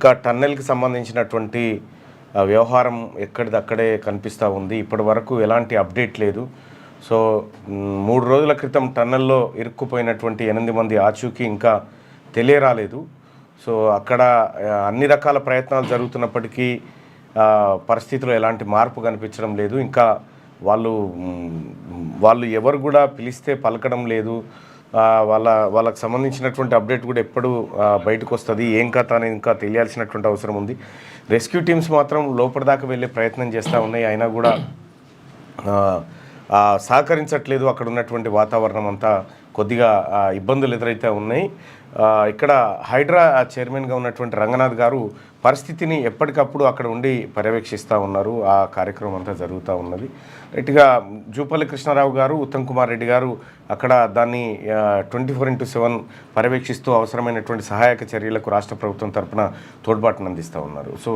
ఇంకా టన్నెల్కి సంబంధించినటువంటి వ్యవహారం ఎక్కడిదక్కడే కనిపిస్తూ ఉంది. ఇప్పటి వరకు ఎలాంటి అప్డేట్ లేదు. సో 3 రోజుల క్రితం టన్నెల్లో ఇరుక్కుపోయినటువంటి 8 మంది ఆచూకీ ఇంకా తెలియరాలేదు. సో అక్కడ అన్ని రకాల ప్రయత్నాలు జరుగుతున్నప్పటికీ పరిస్థితిలో ఎలాంటి మార్పు కనిపించడం లేదు. ఇంకా వాళ్ళు ఎవరు కూడా పిలిస్తే పలకడం లేదు. వాళ్ళకి సంబంధించినటువంటి అప్డేట్ కూడా ఎప్పుడు బయటకు వస్తుంది, ఏం కథ అనేది ఇంకా తెలియాల్సినటువంటి అవసరం ఉంది. రెస్క్యూ టీమ్స్ మాత్రం లోపలిదాకా వెళ్ళే ప్రయత్నం చేస్తూ ఉన్నాయి. అయినా కూడా సహకరించట్లేదు. అక్కడ ఉన్నటువంటి వాతావరణం అంతా కొద్దిగా ఇబ్బందులు ఎదురైతే ఉన్నాయి. ఇక్కడ హైడ్రా చైర్మన్గా ఉన్నటువంటి రంగనాథ్ గారు పరిస్థితిని ఎప్పటికప్పుడు అక్కడ ఉండి పర్యవేక్షిస్తూ ఉన్నారు. ఆ కార్యక్రమం అంతా జరుగుతూ ఉన్నది. రైట్గా జూపల్లి కృష్ణారావు గారు, ఉత్తమ్ కుమార్ రెడ్డి గారు అక్కడ దాన్ని 24/7 పర్యవేక్షిస్తూ అవసరమైనటువంటి సహాయక చర్యలకు రాష్ట్ర ప్రభుత్వం తరఫున తోడ్పాటును అందిస్తూ ఉన్నారు. సో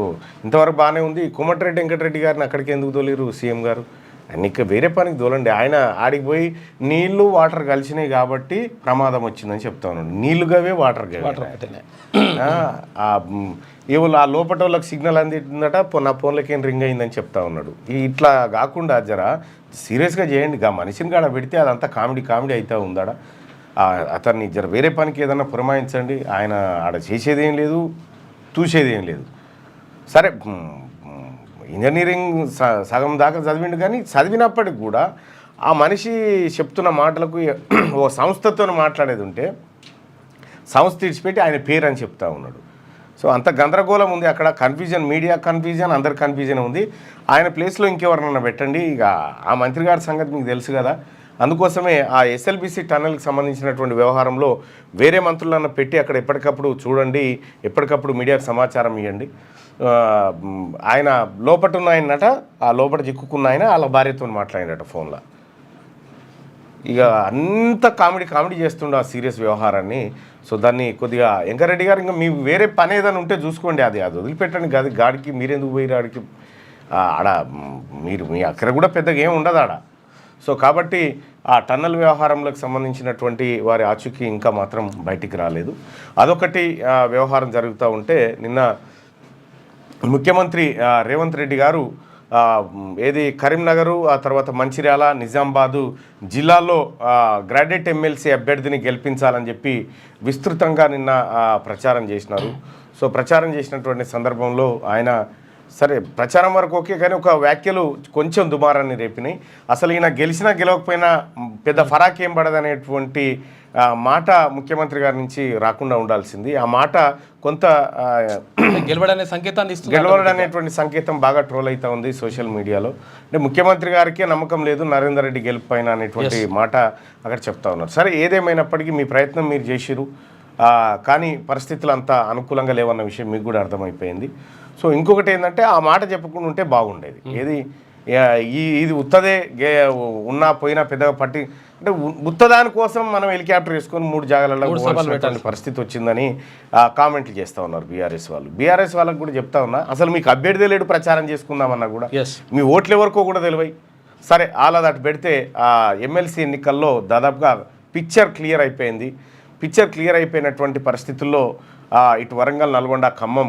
ఇంతవరకు బాగానే ఉంది. కోమటిరెడ్డి వెంకటరెడ్డి గారిని అక్కడికి ఎందుకు తోలిరు సీఎం గారు? నీకు వేరే పనికి తోలండి. ఆయన ఆడికి పోయి నీళ్లు వాటర్ కలిసినాయి కాబట్టి ప్రమాదం వచ్చిందని చెప్తా ఉన్నాడు. నీళ్లుగావే వాటర్ ఏవో ఆ లోపల వాళ్ళకి సిగ్నల్ అందిందట, నా ఫోన్లకి ఏం రింగ్ అయిందని చెప్తా ఉన్నాడు. ఇట్లా కాకుండా జరా సీరియస్గా చేయండి. మనిషిని కాడ పెడితే అదంతా కామెడీ అవుతూ ఉందాడ. అతన్ని జర వేరే పనికి ఏదన్నా పురమాయించండి. ఆయన ఆడ చేసేదేం లేదు, చూసేదేం లేదు. సరే ఇంజనీరింగ్ సగం దాకా చదివిండు, కానీ చదివినప్పటికి కూడా ఆ మనిషి చెప్తున్న మాటలకు ఓ సంస్థతో మాట్లాడేది ఉంటే సంస్థ ఇడిచిపెట్టి ఆయన పేరు అని చెప్తా ఉన్నాడు. సో అంత గందరగోళం ఉంది అక్కడ. కన్ఫ్యూజన్, మీడియా కన్ఫ్యూజన్, అందరి కన్ఫ్యూజన్ ఉంది. ఆయన ప్లేస్లో ఇంకెవరన్నా పెట్టండి. ఇక ఆ మంత్రి గారి సంగతి మీకు తెలుసు కదా. అందుకోసమే ఆ ఎస్ఎల్బిసి టన్నెల్కి సంబంధించినటువంటి వ్యవహారంలో వేరే మంత్రులను పెట్టి అక్కడ ఎప్పటికప్పుడు చూడండి, ఎప్పటికప్పుడు మీడియాకు సమాచారం ఇవ్వండి. ఆయన లోపట ఉన్న ఆయనట, ఆ లోపల చిక్కుకున్న ఆయన వాళ్ళ భార్యతో మాట్లాడినట ఫోన్లో. ఇక అంత కామెడీ చేస్తుండే ఆ సీరియస్ వ్యవహారాన్ని. సో దాన్ని కొద్దిగా వెంకరెడ్డి గారు ఇంకా మీ వేరే పని ఏదైనా ఉంటే చూసుకోండి, అది వదిలిపెట్టండి. కాదు గాడికి మీరెందుకు పోయి ఆడికి ఆడ మీ అక్కడ కూడా పెద్దగా ఏం ఉండదు ఆడ. సో కాబట్టి ఆ టన్నల్ వ్యవహారంలోకి సంబంధించినటువంటి వారి ఆచూకీ ఇంకా మాత్రం బయటికి రాలేదు. అదొకటి వ్యవహారం జరుగుతూ ఉంటే నిన్న ముఖ్యమంత్రి రేవంత్ రెడ్డి గారు కరీంనగరు, ఆ తర్వాత మంచిర్యాల, నిజామాబాదు జిల్లాల్లో గ్రాడ్యుయేట్ ఎమ్మెల్సీ అభ్యర్థిని గెలిపించాలని చెప్పి విస్తృతంగా నిన్న ప్రచారం చేసినారు. సో ప్రచారం చేసినటువంటి సందర్భంలో ఆయన సరే ప్రచారం వరకు ఓకే, కానీ ఒక వ్యాఖ్యలు కొంచెం దుమారాన్ని రేపినాయి. అసలు ఈయన గెలిచినా గెలవకపోయినా పెద్ద ఫరాక్ ఏం పడదనేటువంటి మాట ముఖ్యమంత్రి గారి నుంచి రాకుండా ఉండాల్సింది. ఆ మాట కొంత గెలవడనేటువంటి సంకేతం బాగా ట్రోల్ అవుతూ ఉంది సోషల్ మీడియాలో. అంటే ముఖ్యమంత్రి గారికి నమ్మకం లేదు నరేందర్ రెడ్డి గెలుపైన అనేటువంటి మాట అక్కడ చెప్తా ఉన్నారు. సరే ఏదేమైనప్పటికీ మీ ప్రయత్నం మీరు చేసిరు, కానీ పరిస్థితులు అంతా అనుకూలంగా లేవన్న విషయం మీకు కూడా అర్థమైపోయింది. సో ఇంకొకటి ఏంటంటే ఆ మాట చెప్పకుండా ఉంటే బాగుండేది. ఇది ఉత్తదే ఉన్నా పోయినా పెద్దగా పట్టి అంటే ఉత్తదాని కోసం మనం హెలికాప్టర్ వేసుకొని 3 జాగాలలో పెట్టాల్సిన పరిస్థితి వచ్చిందని కామెంట్లు చేస్తూ ఉన్నారు బీఆర్ఎస్ వాళ్ళకు కూడా చెప్తా ఉన్నా, అసలు మీకు అభ్యర్థి లేడు ప్రచారం చేసుకుందామన్నా కూడా మీ ఓట్లు ఎవరికో కూడా తెలివై. సరే అలా దాటి పెడితే ఎమ్మెల్సీ ఎన్నికల్లో దాదాపుగా పిక్చర్ క్లియర్ అయిపోయినటువంటి పరిస్థితుల్లో ఇటు వరంగల్, నల్గొండ, ఖమ్మం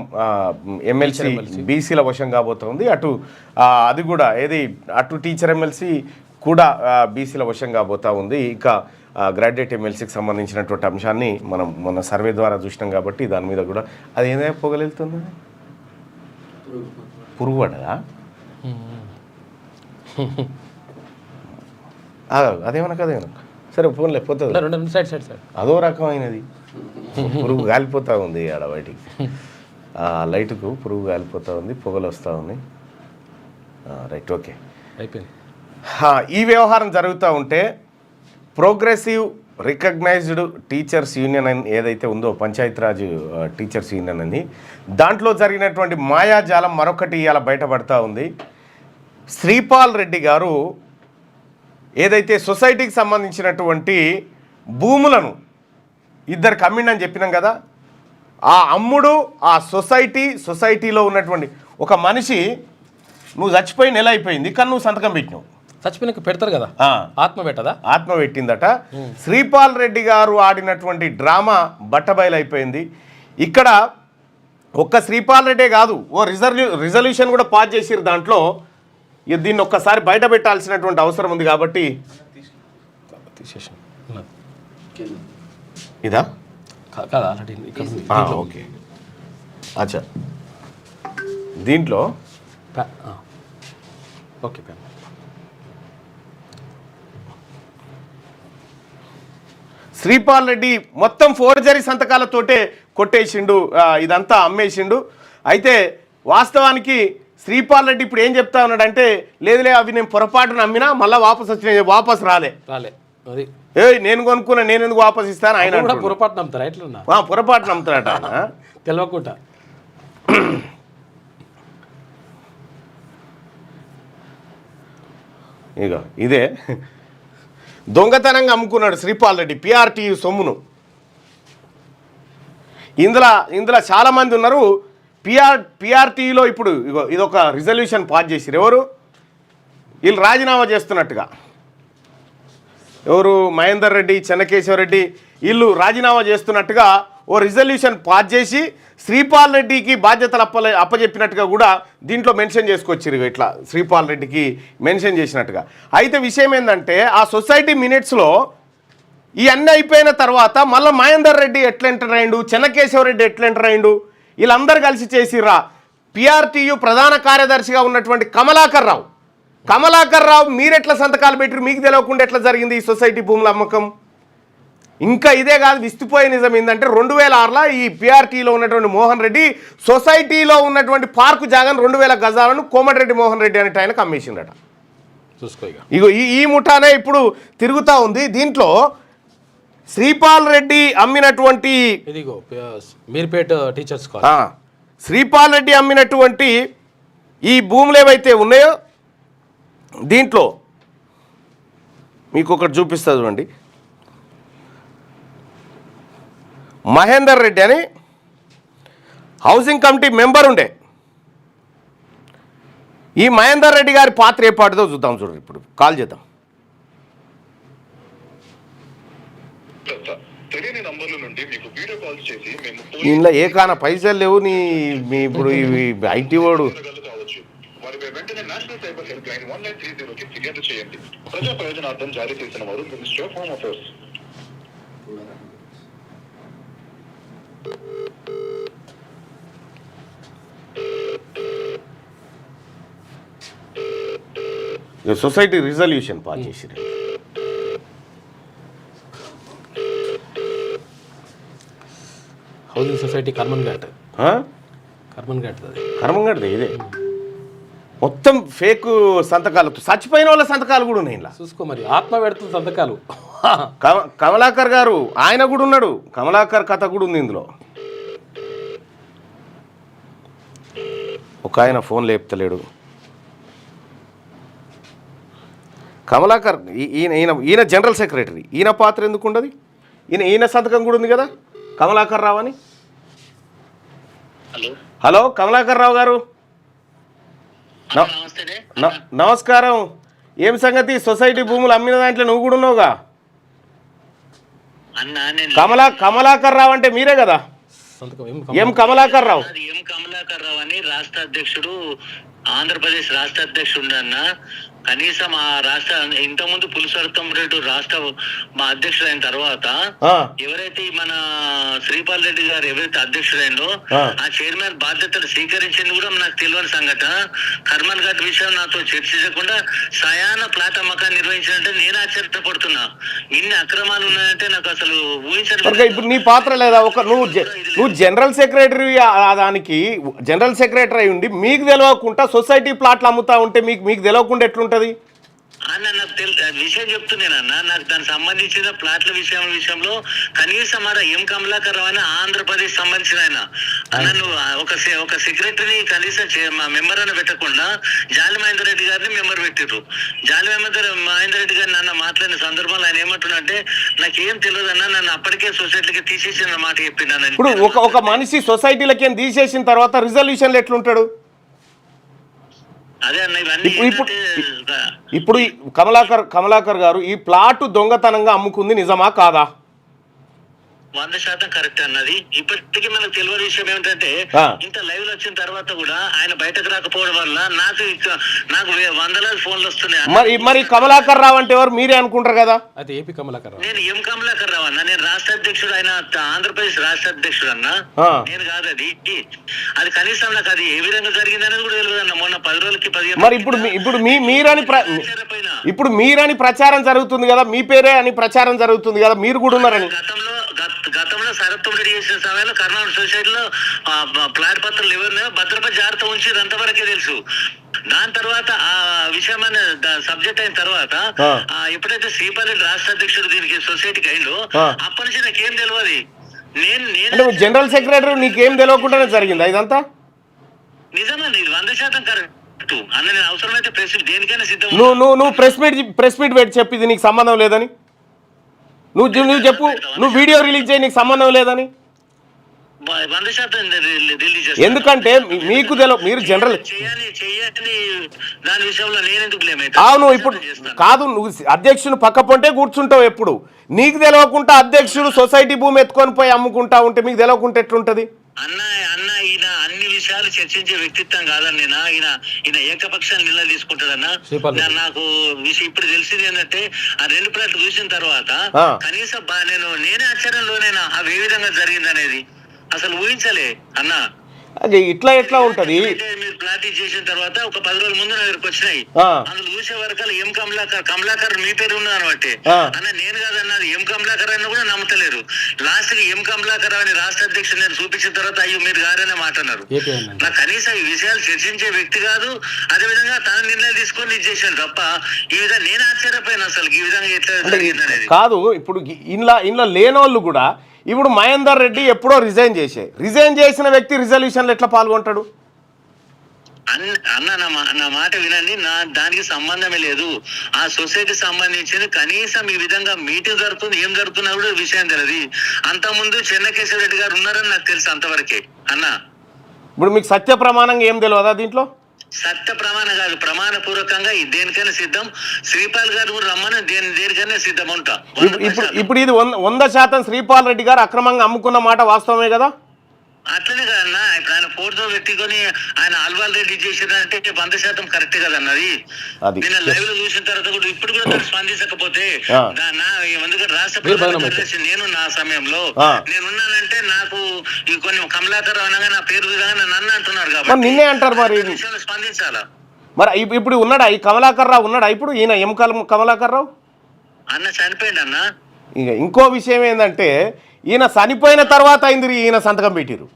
ఎమ్మెల్సీ బీసీల వశం కాబోతుంది. అది కూడా అటు టీచర్ ఎమ్మెల్సీ కూడా బీసీల వశం కాబోతూ ఉంది. ఇంకా గ్రాడ్యుయేట్ ఎమ్మెల్సీకి సంబంధించినటువంటి అంశాన్ని మనం మొన్న సర్వే ద్వారా చూసినాం కాబట్టి దాని మీద కూడా అది ఏదైనా పొగలెళ్తుంది, పురుగు పడ్డదా అదేమన్నా సరే ఫోన్లే పోతుంది, అదో రకమైనది పురుగు గాలిపోతూ ఉంది ఆడ బయటికి. లైట్కు పురుగు గాలిపోతూ ఉంది, పొగలు వస్తూ ఉంది. రైట్, ఓకే అయిపోయింది. ఈ వ్యవహారం జరుగుతూ ఉంటే ప్రోగ్రెసివ్ రికగ్నైజ్డ్ టీచర్స్ యూనియన్ అని ఏదైతే ఉందో పంచాయతీరాజ్ టీచర్స్ యూనియన్ అని, దాంట్లో జరిగినటువంటి మాయాజాలం మరొకటి ఇవాళ బయటపడతా ఉంది. శ్రీపాల్ రెడ్డి గారు ఏదైతే సొసైటీకి సంబంధించినటువంటి భూములను ఇద్దరికి అమ్మిండని చెప్పినాం కదా, ఆ అమ్ముడు ఆ సొసైటీలో ఉన్నటువంటి ఒక మనిషి, నువ్వు చచ్చిపోయి నెల అయిపోయింది కానీ నువ్వు సంతకం పెట్టినావు. చచ్చిపోయినాక పెడతారు కదా, ఆత్మ పెట్టిందట. శ్రీపాల్ రెడ్డి గారు ఆడినటువంటి డ్రామా బట్టబయలైపోయింది. ఇక్కడ ఒక్క శ్రీపాల్ రెడ్డే కాదు, ఓ రిజల్యూషన్ కూడా పాస్ చేసిరు దాంట్లో. దీన్ని ఒక్కసారి బయట పెట్టాల్సినటువంటి అవసరం ఉంది కాబట్టి తీసేసాం. ఇదా ఓకే అచ్చా దీంట్లో ఓకే శ్రీపాల్ రెడ్డి మొత్తం ఫోర్జరీ సంతకాలతోటే కొట్టేసిండు, ఇదంతా అమ్మేసిండు. అయితే వాస్తవానికి శ్రీపాల్ రెడ్డి ఇప్పుడు ఏం చెప్తా ఉన్నాడంటే, లేదులే అవి నేను పొరపాటున అమ్మినా మళ్ళీ వాపస్ రాలే అది నేను కొనుక్కున్నా, నేను ఎందుకు వాపస్ ఇస్తాను ఆయన పొరపాటున అమ్ముతారా? ఎట్లా పొరపాటున అమ్ముతారట ఆయన తెలియకుండా. ఇక ఇదే దొంగతనంగా అమ్ముకున్నాడు శ్రీపాల్ రెడ్డి పిఆర్టీయు సొమ్మును. ఇందులో చాలామంది ఉన్నారు. పిఆర్టీలో ఇప్పుడు ఇదొక రిజల్యూషన్ పాస్ చేసిరు. ఎవరు వీళ్ళు రాజీనామా చేస్తున్నట్టుగా, ఎవరు మహేందర్ రెడ్డి, చెన్నకేశవరెడ్డి వీళ్ళు రాజీనామా చేస్తున్నట్టుగా ఓ రిజల్యూషన్ పాస్ చేసి శ్రీపాల్ రెడ్డికి బాధ్యతలు అప్పచెప్పినట్టుగా కూడా దీంట్లో మెన్షన్ చేసుకొచ్చారు. ఇట్లా శ్రీపాల్ రెడ్డికి మెన్షన్ చేసినట్టుగా. అయితే విషయం ఏంటంటే, ఆ సొసైటీ మినిట్స్లో ఈ అన్నీ అయిపోయిన తర్వాత మళ్ళీ మహేందర్ రెడ్డి ఎట్లా ఎంటర్ అయ్యిండు, చెన్నకేశవరెడ్డి ఎట్లా ఎంటర్ అయ్యిండు, వీళ్ళందరూ కలిసి చేసిర్రా. పిఆర్టీయు ప్రధాన కార్యదర్శిగా ఉన్నటువంటి కమలాకర్ రావు మీరెట్లా సంతకాలు పెట్టిరు, మీకు తెలియకుండా ఎట్లా జరిగింది ఈ సొసైటీ భూముల అమ్మకం? ఇంకా ఇదే కాదు, విస్తుపోయే నిజం ఏంటంటే 2006లో ఈ పిఆర్టీలో ఉన్నటువంటి మోహన్ రెడ్డి సొసైటీలో ఉన్నటువంటి పార్కు జాగాను 2000 గజాలను కోమటిరెడ్డి మోహన్ రెడ్డి అనే ఆయనకు అమ్మేసిండట. ఇగో ఈ ముఠానే ఇప్పుడు తిరుగుతూ ఉంది. దీంట్లో శ్రీపాల్ రెడ్డి అమ్మినటువంటి మీర్పేట టీచర్స్ శ్రీపాల్ రెడ్డి అమ్మినటువంటి ఈ భూములు ఏవైతే ఉన్నాయో దీంట్లో మీకు ఒకటి చూపిస్తా చూడండి. మహేందర్ రెడ్డి అని హౌసింగ్ కమిటీ మెంబర్ ఉండే. ఈ మహేందర్ రెడ్డి గారి పాత్ర ఏ పాటిదో చూద్దాం చూడండి. ఇప్పుడు కాల్ చేద్దాం. ఇంట్లో ఏ కాన పైసలు లేవు మీ ఇప్పుడు ఐటీ వాడు ప్రజా ప్రయోజనార్థం జారీ చేసిన వారు ministry of home affairs. Society resolution pass చేసిరు. హౌసింగ్ సొసైటీ కర్మన్ఘాట్ ఇదే మొత్తం ఫేక్ సంతకాలు, చచ్చిపోయిన వాళ్ళ సంతకాలు కూడా ఉన్నాయి ఇలా. చూసుకో మరి, ఆత్మ పెడుతున్న సంతకాలు. కమలాకర్ గారు ఆయన కూడా ఉన్నాడు, కమలాకర్ కథ కూడా ఉంది ఇందులో. ఒక ఆయన ఫోన్ లేపుతలేడు. కమలాకర్ ఈయన జనరల్ సెక్రటరీ, ఈయన పాత్ర ఎందుకు ఉండదు? ఈయన సంతకం కూడా ఉంది కదా కమలాకర్ రావు అని. హలో కమలాకర్ రావు గారు, నమస్కారం. ఏం సంగతి? సొసైటీ భూములు అమ్మిన దాంట్లో నువ్వు కూడా ఉన్నావుగా. కమలాకర్ రావు అంటే మీరే కదా? ఎం కమలాకర్ రావు అని రాష్ట్ర అధ్యక్షుడు, ఆంధ్రప్రదేశ్ రాష్ట్ర అధ్యక్షుడు అన్న. కనీసం ఆ రాష్ట్ర ఇంతకుముందు పులిసర్తం రెడ్డి రాష్ట్ర మా అధ్యక్షుడు అయిన తర్వాత ఎవరైతే మన శ్రీపాల్ రెడ్డి గారు ఎవరైతే అధ్యక్షుడైందో ఆ చైర్మన్ బాధ్యతలు స్వీకరించింది కూడా నాకు తెలియని సంఘటన. కర్మన్ ఘాట్ విషయం నాతో చర్చించకుండా సయాన ప్లాట్ అమ్మకాన్ని నిర్వహించినట్టే నేను ఆశ్చర్యపడుతున్నా. ఇన్ని అక్రమాలు ఉన్నాయంటే నాకు అసలు ఊహించలేదు. ఇప్పుడు నీ పాత్ర లేదా? నువ్వు జనరల్ సెక్రటరీ, దానికి జనరల్ సెక్రటరీ అయి ఉండి మీకు తెలియకుండా సొసైటీ ప్లాట్లు అమ్ముతా ఉంటే మీకు తెలియకుండా ఎట్లుంటది అన్న? నాకు విషయం చెప్తున్నానన్న, నాకు దానికి సంబంధించిన ప్లాట్ల విషయంలో కనీసం ఆడ ఎం కమలాకర్ రావు అని ఆంధ్రప్రదేశ్ సంబంధించిన ఆయన అన్న, నువ్వు ఒక సెక్రటరీని కనీసం మెంబర్ అని పెట్టకుండా జాలి మహేందర్ రెడ్డి గారిని మెంబర్ పెట్టిర్రు. జాలి మహేందర్ రెడ్డి గారిని నన్ను మాట్లాడిన సందర్భంలో ఆయన ఏమంటున్నంటే, నాకేం తెలియదు అన్న, నన్ను అప్పటికే సొసైటీకి తీసేసిన మాట చెప్పిండు. ఇప్పుడు ఒక మనిషి సొసైటీలకి తీసేసిన తర్వాత రిజల్యూషన్లు ఎట్లుంటాడు? ఇప్పుడు కమలాకర్ గారు ఈ ప్లాట్ దొంగతనంగా అమ్ముకుంది నిజమా కాదా? 100% కరెక్ట్ అన్నది. ఇప్పటికీ మనకు తెలియని విషయం ఏమిటంటే ఆ. ఇంత లైవ్ లో వచ్చిన తర్వాత కూడా ఆయన బయటకు రాకపోవడం వల్ల నాకు వందలాది ఫోన్లు వస్తున్నాయి. మరి కమలాకర్ రావు అంటే ఎవరు? మీరే అనుకుంటారు కదా. అది ఏపీ కమలాకర్ రావు. నేను ఎం కమలాకర్ రావు అన్న, నేను రాష్ట్ర అధ్యక్షుడు, ఆయన ఆంధ్రప్రదేశ్ రాష్ట్ర అధ్యక్షుడు అన్న. నేను కాదు అది కనీసం నాకు అది ఏ విధంగా జరిగింది అనేది కూడా తెలియదు అన్న. మొన్న 10 రోజులకి 15 మరి ఇప్పుడు మీరని ప్రచారం జరుగుతుంది కదా, మీ పేరే అని ప్రచారం జరుగుతుంది కదా, మీరు కూడా ఉన్నారని. గతంలో సరత్వం రెడీ చేసిన సమయంలో కర్ణాటక సొసైటీలో ప్లాట్ పత్రాలు ఎవరినో భద్రపతి జాగ్రత్త ఉంచి అంతవరకే తెలుసు. దాని తర్వాత ఆ విషయం సబ్జెక్ట్ అయిన తర్వాత ఎప్పుడైతే శ్రీపాల్ రెడ్డి రాష్ట్ర అధ్యక్షుడు దీనికి సొసైటీకి అయిందో అప్పటి నుంచి నాకేం తెలియదు. నేను జనరల్ సెక్రటరీ నీకేం తెలియకుండానే జరిగిందా ఇదంతా? నిజమండి, ఇది 100% కరెక్ట్ అన్న. నేను అవసరమైతే ప్రెస్ దేనికైనా సిద్ధం. నువ్వు ప్రెస్ మీట్ పెట్టి చెప్పి ఇది నీకు సంబంధం లేదని నువ్వు చెప్పు. నువ్వు వీడియో రిలీజ్ చేయి, నీకు సంబంధం లేదని. 100% రిలీజ్ చేస్తాను. ఎందుకంటే మీకు మీరు జనరల్ చెయ్యాలి దాని విషయంలో నేనెందుకు బ్లేమ్ అయితే. అవును, ఇప్పుడు కాదు, నువ్వు అధ్యక్షుని పక్క పొంటే కూర్చుంటావు ఎప్పుడు. నీకు తెలియకుండా అధ్యక్షుడు సొసైటీ భూమి ఎత్తుకొని పోయి అమ్ముకుంటా ఉంటే మీకు తెలియకుండా ఎట్లుంటది? అన్న ఈయన అన్ని విషయాలు చర్చించే వ్యక్తిత్వం కాదని ఈయన ఏకపక్షాన్ని నిర్ణయం తీసుకుంటాడన్నా. నాకు విషయం ఇప్పుడు తెలిసింది ఏంటంటే ఆ 2 ప్లాట్లు చూసిన తర్వాత కనీసం నేనే ఆశ్చర్యంలోనేనా అవి ఏ విధంగా జరిగింది అనేది అసలు ఊహించలే అన్న. అది ఎట్లా ఉంటది? మీరు ప్లాట్ చేసిన తర్వాత ఒక 10 రోజుల ముందు నా దగ్గరకు వచ్చినాయి. అందులో చూసే వరకు ఎం కమలాకర్ మీ పేరు ఉన్నది అనబట్టి అన్న నేను కాదన్నది ఎం కమలాకర్ అని కూడా నమ్మతలేరు. లాస్ట్ కి ఎం కమలాకర్ అని రాష్ట్ర అధ్యక్షుడు నేను చూపించిన తర్వాత అయ్యో మీరు గారనే మాట అన్నారు. నాకు కనీసం ఈ విషయాలు చర్చించే వ్యక్తి కాదు. అదే విధంగా తన నిర్ణయం తీసుకొని ఇది చేశాను తప్ప ఈ విధంగా నేను ఆశ్చర్యపోయాను అసలు ఈ విధంగా ఎట్లా జరిగింది అనేది. కాదు, ఇప్పుడు ఇంట్లో లేనోళ్ళు కూడా ఇప్పుడు మహేందర్ రెడ్డి ఎప్పుడో రిజైన్ చేసిన వ్యక్తి రిజల్యూషన్లో ఎట్లా పాల్గొంటాడు? అన్న నా మాట వినండి, దానికి సంబంధమే లేదు. ఆ సొసైటీ సంబంధించింది కనీసం ఈ విధంగా మీటింగ్ జరుగుతుంది, ఏం జరుగుతున్నా కూడా విషయం తెలియదు. అంతకుముందు చెన్నకేశ్వర రెడ్డి గారు ఉన్నారని నాకు తెలుసు అంతవరకే అన్న. ఇప్పుడు మీకు సత్య ప్రమాణంగా ఏం తెలియదా దీంట్లో? సత్య ప్రమాణం కాదు, ప్రమాణ పూర్వకంగా దేనికైనా సిద్ధం. శ్రీపాల్ గారు కూడా రమ్మని దేనికైనా సిద్ధం ఉంటా. ఇప్పుడు ఇది 100% శ్రీపాల్ రెడ్డి గారు అక్రమంగా అమ్ముకున్న మాట వాస్తవమే కదా? అట్లనే కదన్నా. ఇప్పుడు ఆయన ఫోటో పెట్టుకొని ఆయన అల్వాల్ రెడ్డి చేసేదంటే 100% కరెక్ట్ కదన్నది. నిన్న లైవ్ లో చూసిన తర్వాత కూడా ఇప్పుడు కూడా స్పందించకపోతే ఎందుకంటే రాష్ట్ర నేను నా సమయంలో నేనున్నానంటే నాకు ఈ కొన్ని కమలాకర్ అనగా నా పేరు నన్ను అంటున్నారు కాబట్టి నిన్నే అంటారు. మరి స్పందించాలా? మరి ఇప్పుడు ఉన్నాడా ఈ కమలాకర్ రావు? ఉన్నాడా ఇప్పుడు ఈయన ఎం కమలాకర్ రావు? అన్న చనిపోయింది అన్న. ఇక ఇంకో విషయం ఏంటంటే ఈయన చనిపోయిన తర్వాత అయింది ఈయన సంతకం పెట్టిరు.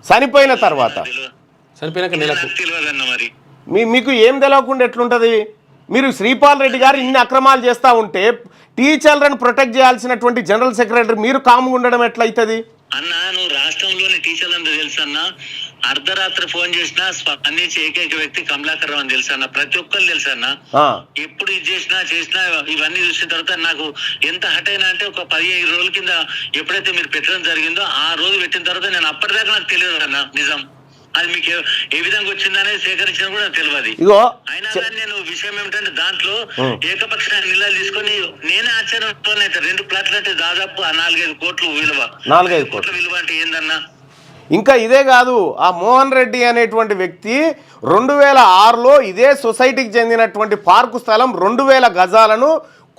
చనిపోయిన తర్వాత తెలియదన్న. మరి మీకు ఏం తెలియకుండా ఎట్లుంటుంది? మీరు శ్రీపాల్ రెడ్డి గారు ఇన్ని అక్రమాలు చేస్తూ ఉంటే టీచర్లను ప్రొటెక్ట్ చేయాల్సినటువంటి జనరల్ సెక్రటరీ మీరు కాముగా ఉండడం ఎట్లయితుంది? అన్న నువ్వు రాష్ట్రంలోని టీచర్లందరూ తెలుసు అన్న. అర్ధరాత్రి ఫోన్ చేసినా స్పందించే ఏకైక వ్యక్తి కమలాకర్ రావు అని తెలుసు అన్న. ప్రతి ఒక్కరు తెలుసు అన్న. ఎప్పుడు ఇది చేసినా ఇవన్నీ చూసిన తర్వాత నాకు ఎంత హట్ అయినా అంటే ఒక 15 రోజుల కింద ఎప్పుడైతే మీరు పెట్టడం జరిగిందో ఆ రోజు పెట్టిన తర్వాత నేను అప్పటిదాకా నాకు తెలియదు అన్న నిజం. అది మీకు ఏ విధంగా వచ్చిందనేది సేకరించిన కూడా నాకు తెలియదు. అయినా కానీ నేను విషయం ఏమిటంటే దాంట్లో ఏకపక్షాన్ని నిలయాలు తీసుకొని నేనే ఆశ్చర్యంతోనైతే 2 ప్లాట్లు అంటే దాదాపు 4-5 కోట్లు విలువ. 4-5 కోట్ల విలువ అంటే ఏందన్నా? ఇంకా ఇదే కాదు, ఆ మోహన్ రెడ్డి అనేటువంటి వ్యక్తి 2006లో ఇదే సొసైటీకి చెందినటువంటి పార్కు స్థలం 2000 గజాలను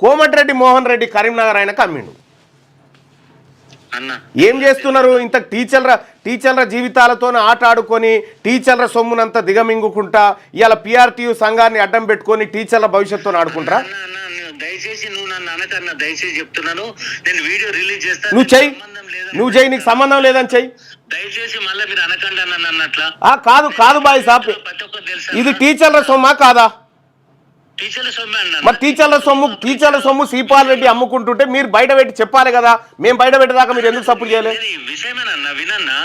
కోమటిరెడ్డి మోహన్ రెడ్డి కరీంనగర్ ఆయనకు అమ్మిండు. ఏం చేస్తున్నారు? ఇంత టీచర్ల జీవితాలతో ఆట ఆడుకొని టీచర్ల సొమ్మునంతా దిగమింగుకుంటా ఇవాళ పిఆర్టీయూ సంఘాన్ని అడ్డం పెట్టుకొని టీచర్ల భవిష్యత్తుతో ఆడుకుంటారా? దయచేసి నువ్వు నన్ను అనకన్నా, దయచేసి చెప్తున్నాను. నేను వీడియో రిలీజ్ చేస్తాను. నువ్వు చెయ్యి, నీకు సంబంధం లేదని చెయ్యి. దయచేసి మళ్ళీ మీరు అనకండి అన్న అన్నట్లా. కాదు బాయ్ సాబ్, ఇది టీచర్ల సొమ్మా కాదా? మరి టీచర్ల సొమ్ము శ్రీపాల్ రెడ్డి అమ్ముకుంటుంటే మీరు బయట పెట్టి చెప్పాలి కదా. మేము బయట పెట్టేదాకా మీరు ఎందుకు సపోర్ట్ చేయలేదు? విషయమేనన్నా వినన్నా.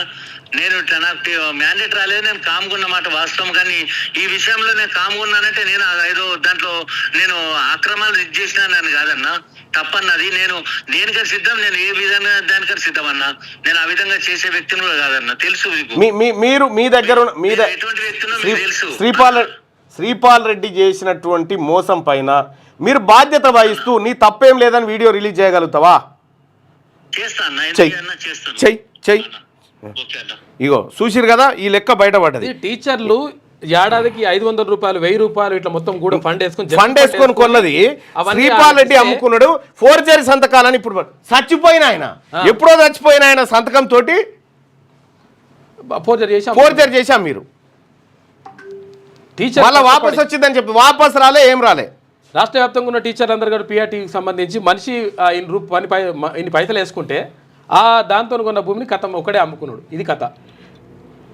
నేను నాకు మ్యాండేట్ రాలేదు, నేను కామ్గున్న మాట వాస్తవం. కానీ ఈ విషయంలో నేను కామ్గున్నానంటే నేను ఏదో దాంట్లో నేను అక్రమాలు ఇది చేసినానని కాదన్నా, తప్పన్నది. నేను దేనికని సిద్ధం, నేను ఏ విధంగా దానికని సిద్ధం అన్నా. నేను ఆ విధంగా చేసే వ్యక్తిని కూడా కాదన్నా, తెలుసు. మీరు మీ దగ్గర ఎటువంటి వ్యక్తినో తెలుసు. శ్రీపాల్ రెడ్డి చేసినటువంటి మోసం పైన మీరు బాధ్యత వహిస్తూ నీ తప్పేం లేదని వీడియో రిలీజ్ చేయగలుగుతావా? చేస్తా అన్న, చెయ్. ఎందుకన్నా చేస్తాను. చెయ్యి ఓకే అన్న. ఇగో చూసిరు కదా ఈ లెక్క బయటపడ్డది. ఈ టీచర్లు ఏడాదికి 500 రూపాయలు 1000 రూపాయలు ఇట్లా మొత్తం కూడా ఫండ్ వేసుకొని కొన్నది అవన్నీ శ్రీపాల్ రెడ్డి ఆలోచిస్తే అమ్ముకున్నాడు. ఫోర్జరీ సంతకాలని ఇప్పుడు చచ్చిపోయిన ఆయన ఎప్పుడో చచ్చిపోయిన ఆయన సంతకం తోటి ఫోర్జరీ చేశాం మీరు. టీచర్ మళ్ళీ వాపస్ వచ్చిందని చెప్పి వాపస్ రాలే, ఏం రాలే. రాష్ట్ర వ్యాప్తంగా ఉన్న టీచర్లు అందరూ కూడా పిఆర్టీకి సంబంధించి మనిషి ఇన్ని పైసలు వేసుకుంటే ఆ దాంతో కొన్న భూమిని కథ ఒకడే అమ్ముకున్నాడు. ఇది కథ.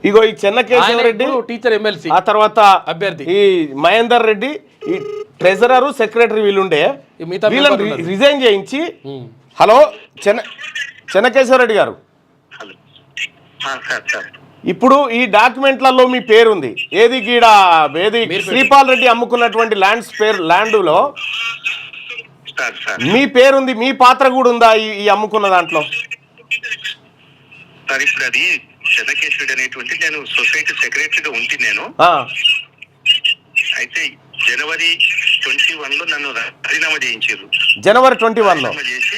ఇగో ఈ చెన్నకేశవరెడ్డి టీచర్ ఎమ్మెల్సీ, ఆ తర్వాత అభ్యర్థి ఈ మహేందర్ రెడ్డి, ఈ ట్రెజరరు సెక్రటరీ వీళ్ళుండే, వీళ్ళని రిజైన్ చేయించి. హలో చెన్నకేశవరెడ్డి గారు, ఇప్పుడు ఈ డాక్యుమెంట్లలో మీ పేరుంది. ఏది గీడ ఏది శ్రీపాల్ రెడ్డి అమ్ముకున్నటువంటి ల్యాండ్లో మీ పేరుంది, మీ పాత్ర కూడా ఉందా ఈ అమ్ముకున్న దాంట్లో? సార్ ఇప్పుడు అది చెన్నకేశ్వరుడు అనేటువంటి నేను సొసైటీ సెక్రటరీగా ఉంటే నేను అయితే జనవరి 21 లో నన్ను రాజీనామా చేయించారు. జనవరి 21లో చేసి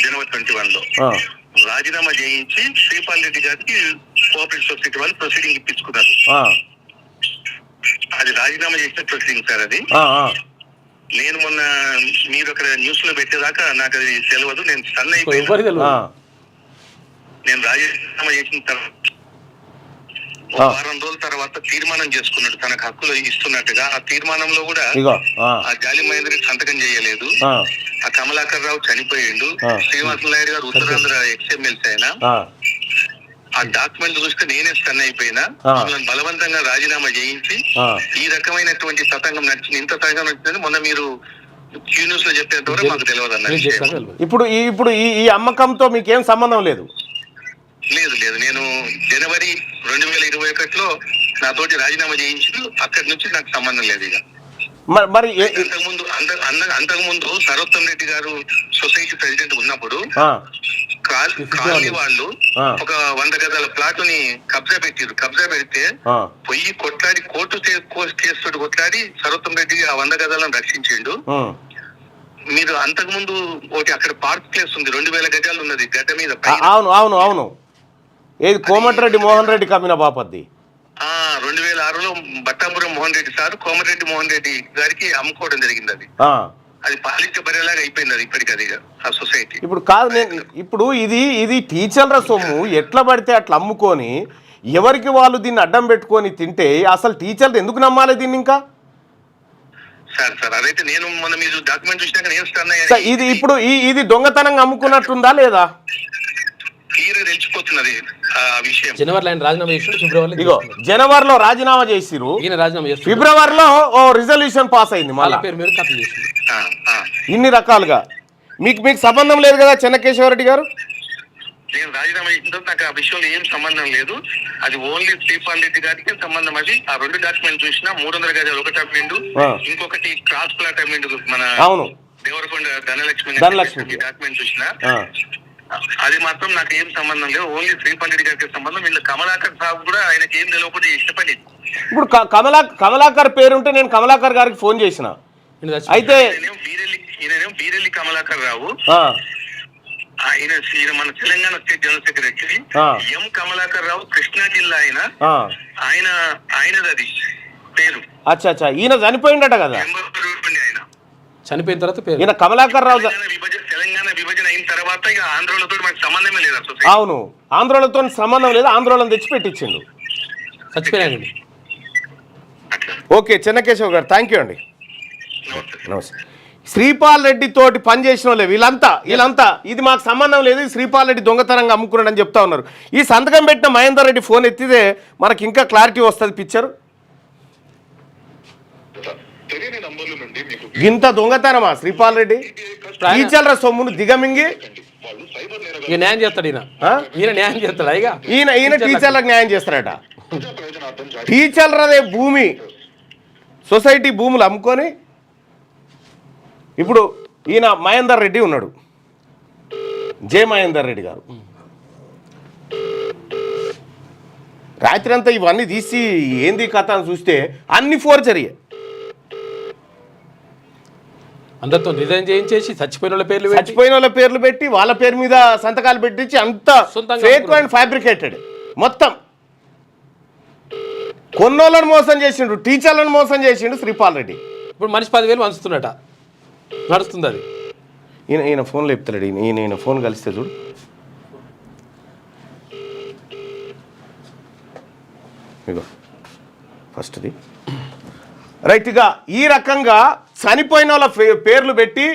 జనవరి 21లో రాజీనామా చేయించి శ్రీపాల్ రెడ్డి గారికి కోఆపరేటివ్ సొసైటీ వాళ్ళు ప్రొసీడింగ్ ఇప్పించుకున్నారు. అది రాజీనామా చేసిన ప్రొసీడింగ్ సార్. అది నేను మొన్న మీరు అక్కడ న్యూస్ లో పెట్టేదాకా నాకు అది తెలియదు. నేను స్టన్ అయిపోయాను. నేను రాజీనామా చేసిన తర్వాత వారం రోజుల తర్వాత తీర్మానం చేసుకున్నాడు తనకు హక్కులు ఇస్తున్నట్టుగా. ఆ తీర్మానంలో కూడా ఆ జాలి మహేంద్ర సంతకం చేయలేదు. ఆ కమలాకర్ రావు చనిపోయిండు. శ్రీనివాస నాయుడు గారు ఉత్తరాంధ్ర ఎక్స్ఎమ్మెల్సీ అయినా ఆ డాక్యుమెంట్ చూస్తే నేనే స్టన్ అయిపోయినా. మమ్మల్ని బలవంతంగా రాజీనామా చేయించి ఈ రకమైనటువంటి తతంగం నడిచింది. ఇంత తతంగం నడిచిందని మొన్న మీరు క్యూ న్యూస్ లో చెప్పేంత వరకు మాకు తెలియదు అన్న. ఇప్పుడు ఈ అమ్మకంతో మీకేం సంబంధం లేదు? లేదు. నేను జనవరి 2021లో నాతోటి రాజీనామా చేయించి అక్కడి నుంచి నాకు సంబంధం లేదు. ఇక మరి అంతకుముందు సరోత్తం రెడ్డి గారు సొసైటీ ప్రెసిడెంట్ ఉన్నప్పుడు కాలనీ వాళ్ళు ఒక 100 గజాల ప్లాట్ ని కబ్జా పెట్టారు. కబ్జా పెడితే పొయ్యి కొట్లాడి కోర్టు కేసు కొట్లాడి సరోత్తం రెడ్డి ఆ 100 గజాలను రక్షించిండు. మీరు అంతకుముందు ఒకటి అక్కడ పార్క్ ప్లేస్ ఉంది, 2000 గజాలు ఉన్నది గడ్డ మీద. అవును ఏది కోమటిరెడ్డి మోహన్ రెడ్డి కమ్మిన బాపద్ది. 2006లో బట్టాపురం మోహన్ రెడ్డి సార్ కోమటిరెడ్డి మోహన్ రెడ్డి గారికి అమ్ముకోవడం జరిగింది. అది పాలించ బరేలాగా అయిపోయింది అది ఇప్పటికి. అది ఆ సొసైటీ ఇప్పుడు కాదు. ఇప్పుడు ఇది టీచర్ల సొమ్ము ఎట్లా పడితే అట్లా అమ్ముకొని ఎవరికి వాళ్ళు దీన్ని అడ్డం పెట్టుకొని తింటే అసలు టీచర్లు ఎందుకు నమ్మాలి దీన్ని? ఇంకా సార్ అదైతే నేను మొన్న మీరు డాక్యుమెంట్ చూసినాక నేను స్టన్ ఇది ఇప్పుడు ఇది దొంగతనంగా అమ్ముకున్నట్టుందా లేదా? క్లియర్గా తెలిసిపోతున్నది ఆ విషయం. ఇగో జనవరిలో రాజీనామా చేసిరు, ఫిబ్రవరిలో రిజల్యూషన్ పాస్ అయింది. మళ్ళీ ఇన్ని రకాలుగా మీకు సంబంధం లేదు కదా చెన్నకేశవరెడ్డి గారు? నేను రాజీనామా చేసిన నాకు ఆ విషయంలో ఏం సంబంధం లేదు. అది ఓన్లీ శ్రీపాల్ రెడ్డి గారికి సంబంధం. అది ఆ 2 డాక్యుమెంట్ చూసినా 300 గజాలు ఒకటి అమ్మిండు, ఇంకొకటి క్రాస్ ప్లాట్ అమ్మిండు మన దేవరకొండ ధనలక్ష్మి డాక్యుమెంట్ చూసినా. అది మాత్రం నాకు ఏం సంబంధం లేదు. ఓన్లీ శ్రీపాల్ రెడ్డి గారికి సంబంధం. వీళ్ళు కమలాకర్ సాబ్ కూడా ఆయనకి ఏం తెలియకపోతే ఇష్టపడి. ఇప్పుడు కమలాకర్ పేరుంటే నేను కమలాకర్ గారికి ఫోన్ చేసిన. అయితే బీరెల్లి కమలాకర్ రావు ఆయన మన తెలంగాణ స్టేట్ జనరల్ సెక్రటరీ. ఎం కమలాకర్ రావు కృష్ణా జిల్లా ఆయనది అది పేరు. అచ్చా ఈయన చనిపోయిందట కదా? ఆయన చనిపోయిన తర్వాత పేరు ఈయన కమలాకర్ రావు. తెలంగాణ విభజన అయిన తర్వాత ఇక ఆంధ్రోళతో మనకు సంబంధమే లేదు. అవును, ఆంధ్రోళతో సంబంధం లేదు. ఆంధ్రోళన తెచ్చి పెట్టించిండు. చచ్చిపోయానండి. ఓకే చెన్నకేశవ్ గారు, థ్యాంక్ యూ అండి. నమస్తే. శ్రీపాల్ రెడ్డి తోటి పనిచేసిన వాళ్ళే వీళ్ళంతా ఇది మాకు సంబంధం లేదు, శ్రీపాల్ రెడ్డి దొంగతనంగా అమ్ముకున్నాడు అని చెప్తా ఉన్నారు. ఈ సంతకం పెట్టిన మహేందర్ రెడ్డి ఫోన్ ఎత్తితే మనకి ఇంకా క్లారిటీ వస్తుంది పిక్చర్. ఇంత దొంగతనమా శ్రీపాల్ రెడ్డి? టీచర్ల సొమ్మును దిగమింగి న్యాయం చేస్తాడు ఈయన న్యాయం చేస్తాడు. ఈయన టీచర్లకు న్యాయం చేస్తారట. టీచర్లదే భూమి సొసైటీ భూములు అమ్ముకొని ఇప్పుడు ఈయన మహేందర్ రెడ్డి ఉన్నాడు, జే మహేందర్ రెడ్డి గారు. రాత్రి అంతా ఇవన్నీ తీసి ఏంది కథ అని చూస్తే అన్ని ఫోర్జరీయే. అందరితో రిజైన్ చేయించేసి చచ్చిపోయిన వాళ్ళ పేర్లు పెట్టి చచ్చిపోయిన వాళ్ళ పేర్లు పెట్టి వాళ్ళ పేరు మీద సంతకాలు పెట్టించి అంత సొంతంగా ఫేక్ అండ్ ఫ్యాబ్రికేటెడ్ మొత్తం. కొన్నోళ్ళని మోసం చేసిండు, టీచర్లను మోసం చేసిండు శ్రీపాల్ రెడ్డి. ఇప్పుడు మనిషి 10,000 వంచుతున్నట, నడుస్తుంది అది. ఈయన ఫోన్లో చెప్తాడు, ఈయన ఫోన్ కలిస్తే చూడు. ఇగో ఫస్ట్ది రైట్గా ఈ రకంగా చనిపోయిన వాళ్ళ పేర్లు పెట్టి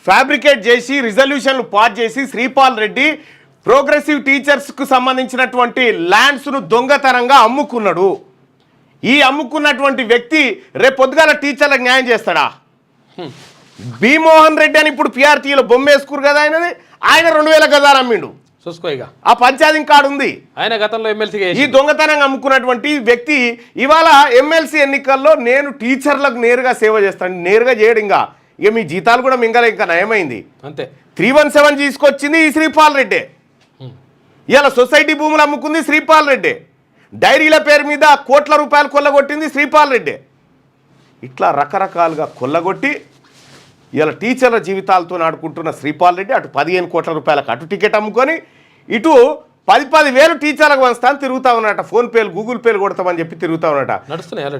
ఫ్యాబ్రికేట్ చేసి రిజల్యూషన్లు పాస్ చేసి శ్రీపాల్ రెడ్డి ప్రోగ్రెసివ్ టీచర్స్కు సంబంధించినటువంటి ల్యాండ్స్ను దొంగతనంగా అమ్ముకున్నాడు. ఈ అమ్ముకున్నటువంటి వ్యక్తి రేపు పొద్దుగాల టీచర్లకు న్యాయం చేస్తాడా? బీమోహన్ రెడ్డి అని ఇప్పుడు పిఆర్టీలో బొమ్మ వేసుకురు కదా ఆయనది, ఆయన 2,000 గజాలు అమ్మిండు. చూసుకోయిగా ఆ పంచాయతీ కార్డు ఉంది. ఆయన గతంలో ఎమ్మెల్సీగా ఈ దొంగతనంగా అమ్ముకున్నటువంటి వ్యక్తి ఇవాళ ఎమ్మెల్సీ ఎన్నికల్లో నేను టీచర్లకు నేరుగా సేవ చేస్తాను, నేరుగా చేయడు. ఇక మీ జీతాలు కూడా మింగలే, ఇంకా నయమైంది. అంతే 317 తీసుకొచ్చింది ఈ శ్రీపాల్ రెడ్డి. ఇవాళ సొసైటీ భూములు అమ్ముకుంది శ్రీపాల్ రెడ్డి. డైరీల పేరు మీద కోట్ల రూపాయలు కొల్లగొట్టింది శ్రీపాల్ రెడ్డి. ఇట్లా రకరకాలుగా కొల్లగొట్టి ఇవాళ టీచర్ల జీవితాలతో ఆడుకుంటున్న శ్రీపాల్ రెడ్డి అటు 15 కోట్ల రూపాయలకు అటు టికెట్ అమ్ముకొని ఇటు 10,000 టీచర్లకు వంచుతాను తిరుగుతా ఉన్నట. ఫోన్ పేలు గూగుల్ పేలు కొడతామని చెప్పి తిరుగుతా ఉన్నట.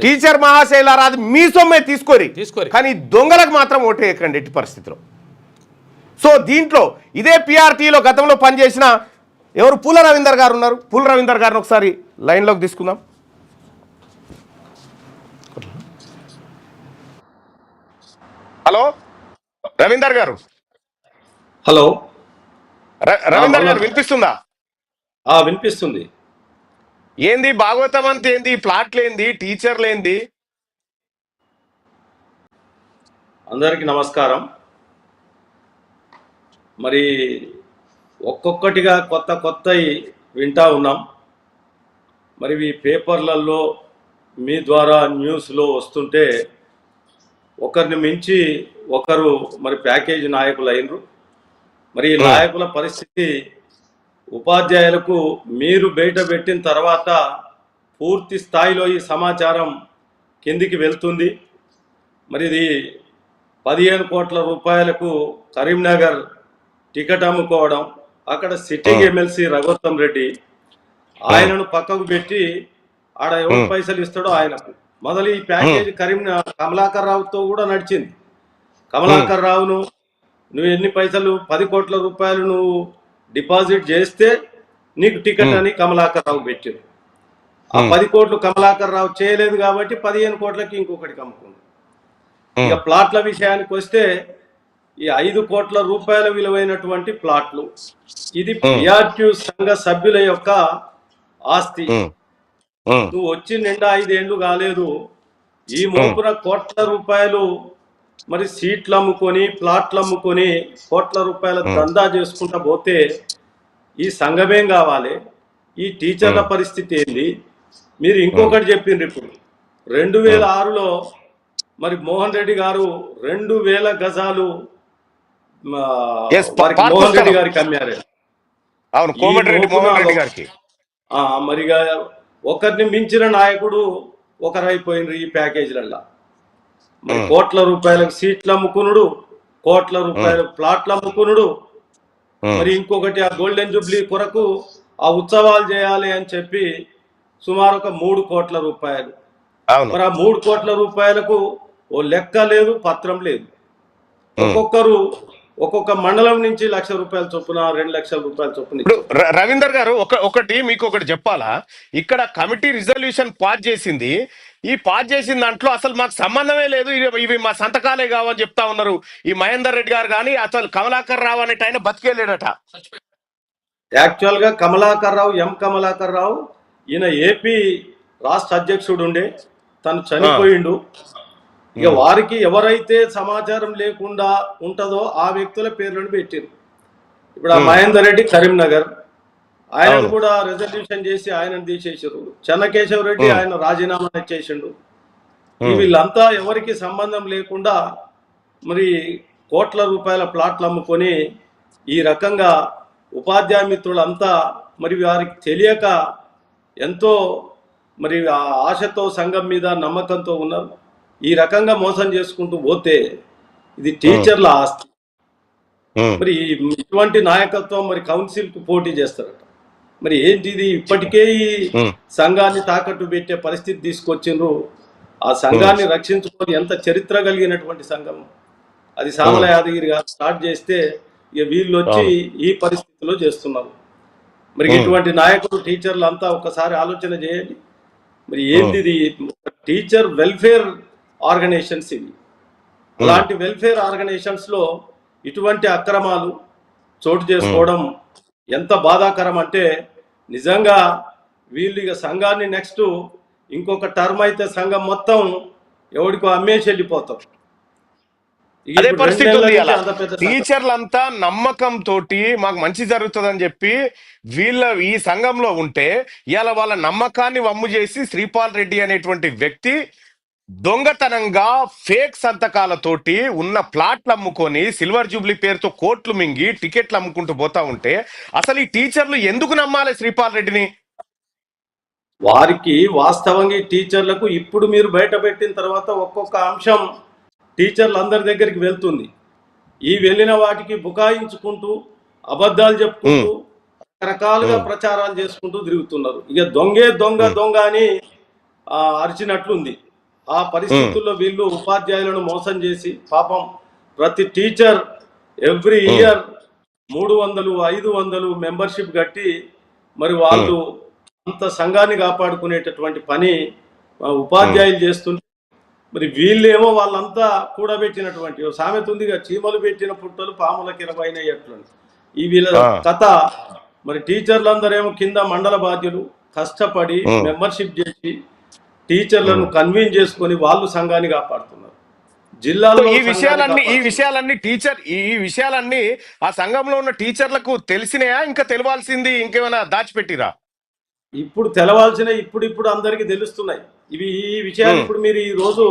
టీచర్ మహాశైలారా అది మీ సొమ్మే తీసుకోరి, కానీ దొంగలకు మాత్రం ఓటేయకండి ఎట్టి పరిస్థితిలో. సో దీంట్లో ఇదే పిఆర్టీలో గతంలో పనిచేసిన ఎవరు పూల రవీందర్ గారు ఉన్నారు. పూల రవీందర్ గారిని ఒకసారి లైన్లోకి తీసుకుందాం. హలో రవీందర్ గారు. హలో రవీందర్ గారు వినిపిస్తుందా? వినిపిస్తుంది. ఏంది భాగవతం అంత ఏంది, ప్లాట్లు ఏంది, టీచర్లు ఏంది? అందరికీ నమస్కారం. మరి ఒక్కొక్కటిగా కొత్త వింటా ఉన్నాం. మరి ఈ పేపర్లలో మీ ద్వారా న్యూస్లో వస్తుంటే ఒకరిని మించి ఒకరు మరి ప్యాకేజీ నాయకులు అయినరు. మరి ఈ నాయకుల పరిస్థితి ఉపాధ్యాయులకు మీరు బయట పెట్టిన తర్వాత పూర్తి స్థాయిలో ఈ సమాచారం కిందికి వెళ్తుంది. మరి ఇది 15 కోట్ల రూపాయలకు కరీంనగర్ టికెట్ అమ్ముకోవడం, అక్కడ సిట్టింగ్ ఎమ్మెల్సీ రఘోత్తమ్ రెడ్డి ఆయనను పక్కకు పెట్టి ఆడ ఎవరు పైసలు ఇస్తాడో ఆయనకు మొదలు ఈ ప్యాకేజీ కమలాకర్ రావుతో కూడా నడిచింది. కమలాకర్ రావును నువ్వు ఎన్ని పైసలు 10 కోట్ల రూపాయలు నువ్వు డిపాజిట్ చేస్తే నీకు టికెట్ అని కమలాకర్ రావు పెట్టారు. ఆ 10 కోట్లు కమలాకర్ రావు చేయలేదు కాబట్టి 15 కోట్లకి ఇంకొకటికి అమ్ముకుంది. ఇక ప్లాట్ల విషయానికి వస్తే ఈ 5 కోట్ల రూపాయల విలువైనటువంటి ప్లాట్లు ఇది పిఆర్టీ సంఘ సభ్యుల యొక్క ఆస్తి. నువ్వు వచ్చి నిండా 5 ఏళ్ళు కాలేదు, ఈ మోపున కోట్ల రూపాయలు మరి సీట్లు అమ్ముకొని ప్లాట్లు అమ్ముకొని కోట్ల రూపాయల దందా చేసుకుంటా పోతే ఈ సంఘమేం కావాలి? ఈ టీచర్ల పరిస్థితి ఏంది? మీరు ఇంకొకటి చెప్పిండ్రు. ఇప్పుడు 2006లో మరి మోహన్ రెడ్డి గారు 2,000 గజాలు మోహన్ రెడ్డి గారికి అమ్మారు. మరిగా ఒకరిని మించిన నాయకుడు ఒకరైపోయినరు ఈ ప్యాకేజీలలో. మరి కోట్ల రూపాయలకు సీట్లు అమ్ముకునుడు, కోట్ల రూపాయలకు ప్లాట్లు అమ్ముకునుడు, మరి ఇంకొకటి ఆ గోల్డెన్ జూబ్లీ కొరకు ఆ ఉత్సవాలు చేయాలి అని చెప్పి సుమారు ఒక 3 కోట్ల రూపాయలు. మరి ఆ 3 కోట్ల రూపాయలకు ఓ లెక్క లేదు, పత్రం లేదు. ఒక్కొక్కరు ఒక్కొక్క మండలం నుంచి 1,00,000 రూపాయల చొప్పున 2,00,000 రూపాయల చొప్పున. ఇప్పుడు రవీందర్ గారు మీకు ఒకటి చెప్పాలా, ఇక్కడ కమిటీ రిజల్యూషన్ పాస్ చేసింది. ఈ పాస్ చేసిన దాంట్లో అసలు మాకు సంబంధమే లేదు, ఇవి మా సంతకాలే కావని చెప్తా ఉన్నారు ఈ మహేందర్ రెడ్డి గారు. కానీ అసలు కమలాకర్ రావు అనేట ఆయన బతికేలేడట. యాక్చువల్ గా కమలాకర్ రావు ఈయన ఏపీ రాష్ట్ర అధ్యక్షుడు ఉండే, తను చనిపోయిండు. ఇక వారికి ఎవరైతే సమాచారం లేకుండా ఉంటుందో ఆ వ్యక్తుల పేర్లను పెట్టారు. ఇప్పుడు ఆ మహేందర్ రెడ్డి కరీంనగర్, ఆయన కూడా రెజల్యూషన్ చేసి ఆయనను తీసేసారు. చెన్నకేశవ రెడ్డి ఆయన రాజీనామా చేసిండు. వీళ్ళంతా ఎవరికి సంబంధం లేకుండా మరి కోట్ల రూపాయల ప్లాట్లు అమ్ముకొని ఈ రకంగా ఉపాధ్యాయ మిత్రులంతా మరి వారికి తెలియక ఎంతో మరి ఆశతో సంఘం మీద నమ్మకంతో ఉన్నారు. ఈ రకంగా మోసం చేసుకుంటూ పోతే ఇది టీచర్ల ఆస్తి. ఉమ్, మరి ఇటువంటి నాయకత్వం మరి కౌన్సిల్ కు పోటీ చేస్తారట. మరి ఏంటిది? ఇప్పటికే ఈ ఉమ్, సంఘాన్ని తాకట్టు పెట్టే పరిస్థితి తీసుకొచ్చిండ్రు. ఆ సంఘాన్ని రక్షించుకొని ఎంత చరిత్ర కలిగినటువంటి సంఘం అది. సామల యాదగిరి గారు స్టార్ట్ చేస్తే ఇక వీళ్ళు వచ్చి ఈ పరిస్థితిలో చేస్తున్నారు. మరి ఇటువంటి నాయకులు టీచర్లు అంతా ఒకసారి ఆలోచన చేయండి. మరి ఏంది ఇది? టీచర్ వెల్ఫేర్ ఆర్గనైజేషన్స్ ఇవి. అలాంటి వెల్ఫేర్ ఆర్గనైజేషన్స్ లో ఇటువంటి అక్రమాలు చోటు చేసుకోవడం ఎంత బాధాకరం అంటే, నిజంగా వీళ్ళు ఇక సంఘాన్ని నెక్స్ట్ ఇంకొక టర్మ్ అయితే సంఘం మొత్తం ఎవడికో అమ్మేసి వెళ్ళిపోతాం. ఇక అదే ఇప్పుడు పరిస్థితి 2 ఉంది. నెలల అలా నుంచి అంత పెద్ద సంఘం. టీచర్లంతా నమ్మకం తోటి మాకు మంచి జరుగుతుందని చెప్పి ఈ సంఘంలో ఉంటే ఇవాళ వాళ్ళ నమ్మకాన్ని వమ్ము చేసి శ్రీపాల్ రెడ్డి అనేటువంటి వ్యక్తి దొంగతనంగా ఫేక్ సంతకాలతోటి ఉన్న ప్లాట్లు అమ్ముకొని సిల్వర్ జూబ్లీ పేరుతో కోట్లు మింగి టికెట్లు అమ్ముకుంటూ పోతా ఉంటే అసలు ఈ టీచర్లు ఎందుకు నమ్మాలి శ్రీపాల్ రెడ్డిని? వారికి వాస్తవంగా ఈ టీచర్లకు ఇప్పుడు మీరు బయట పెట్టిన తర్వాత ఒక్కొక్క అంశం టీచర్లు అందరి దగ్గరికి వెళ్తుంది. ఈ వెళ్ళిన వాటికి బుకాయించుకుంటూ అబద్ధాలు చెప్పుకుంటూ రకరకాలుగా ప్రచారాలు చేసుకుంటూ తిరుగుతున్నారు. ఇక దొంగే దొంగ అని అరిచినట్లుంది. ఆ పరిస్థితుల్లో వీళ్ళు ఉపాధ్యాయులను మోసం చేసి పాపం ప్రతి టీచర్ ఎవ్రీ ఇయర్ 300, 500 మెంబర్షిప్ కట్టి మరి వాళ్ళు అంత సంఘాన్ని కాపాడుకునేటటువంటి పని ఉపాధ్యాయులు చేస్తుంటే, మరి వీళ్ళేమో వాళ్ళంతా కూడబెట్టినటువంటి సామెత ఉందిగా, చీమలు పెట్టిన పుట్టలు పాములకి 20 ఎట్లు. ఈ వీళ్ళ కథ. మరి టీచర్లందరేమో కింద మండల బాధ్యులు కష్టపడి మెంబర్షిప్ చేసి టీచర్లను కన్వీన్ చేసుకొని వాళ్ళు సంఘాన్ని కాపాడుతున్నారు. జిల్లాలో ఈ విషయాలన్నీ ఆ సంఘంలో ఉన్న టీచర్లకు తెలిసినాయా? ఇంకా తెలవాల్సింది ఇంకేమైనా దాచిపెట్టిరా? ఇప్పుడు తెలవాల్సిన ఇప్పుడు అందరికీ తెలుస్తున్నాయి ఈ విషయాలు. ఇప్పుడు మీరు ఈ రోజు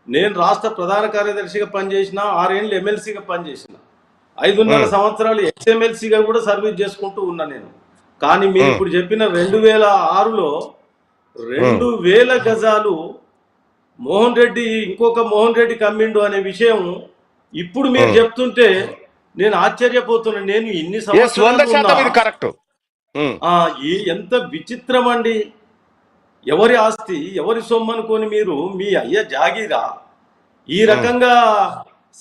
నేను రాష్ట్ర ప్రధాన కార్యదర్శిగా పనిచేసిన, 6 ఏళ్ళు ఎమ్మెల్సీగా పనిచేసిన, 5.5 సంవత్సరాలు ఎక్స్ఎమ్మెల్సీగా కూడా సర్వీస్ చేసుకుంటూ ఉన్నా నేను. కానీ మీరు ఇప్పుడు చెప్పిన 2006లో 2000 గజాలు మోహన్ రెడ్డి ఇంకొక మోహన్ రెడ్డి కమ్మిండు అనే విషయం ఇప్పుడు మీరు చెప్తుంటే నేను ఆశ్చర్యపోతున్నాను. నేను ఇన్ని సంవత్సరాలు కరెక్ట్. ఎంత విచిత్రం అండి. ఎవరి ఆస్తి ఎవరి సొమ్ము అనుకొని మీరు మీ అయ్య జాగీరా ఈ రకంగా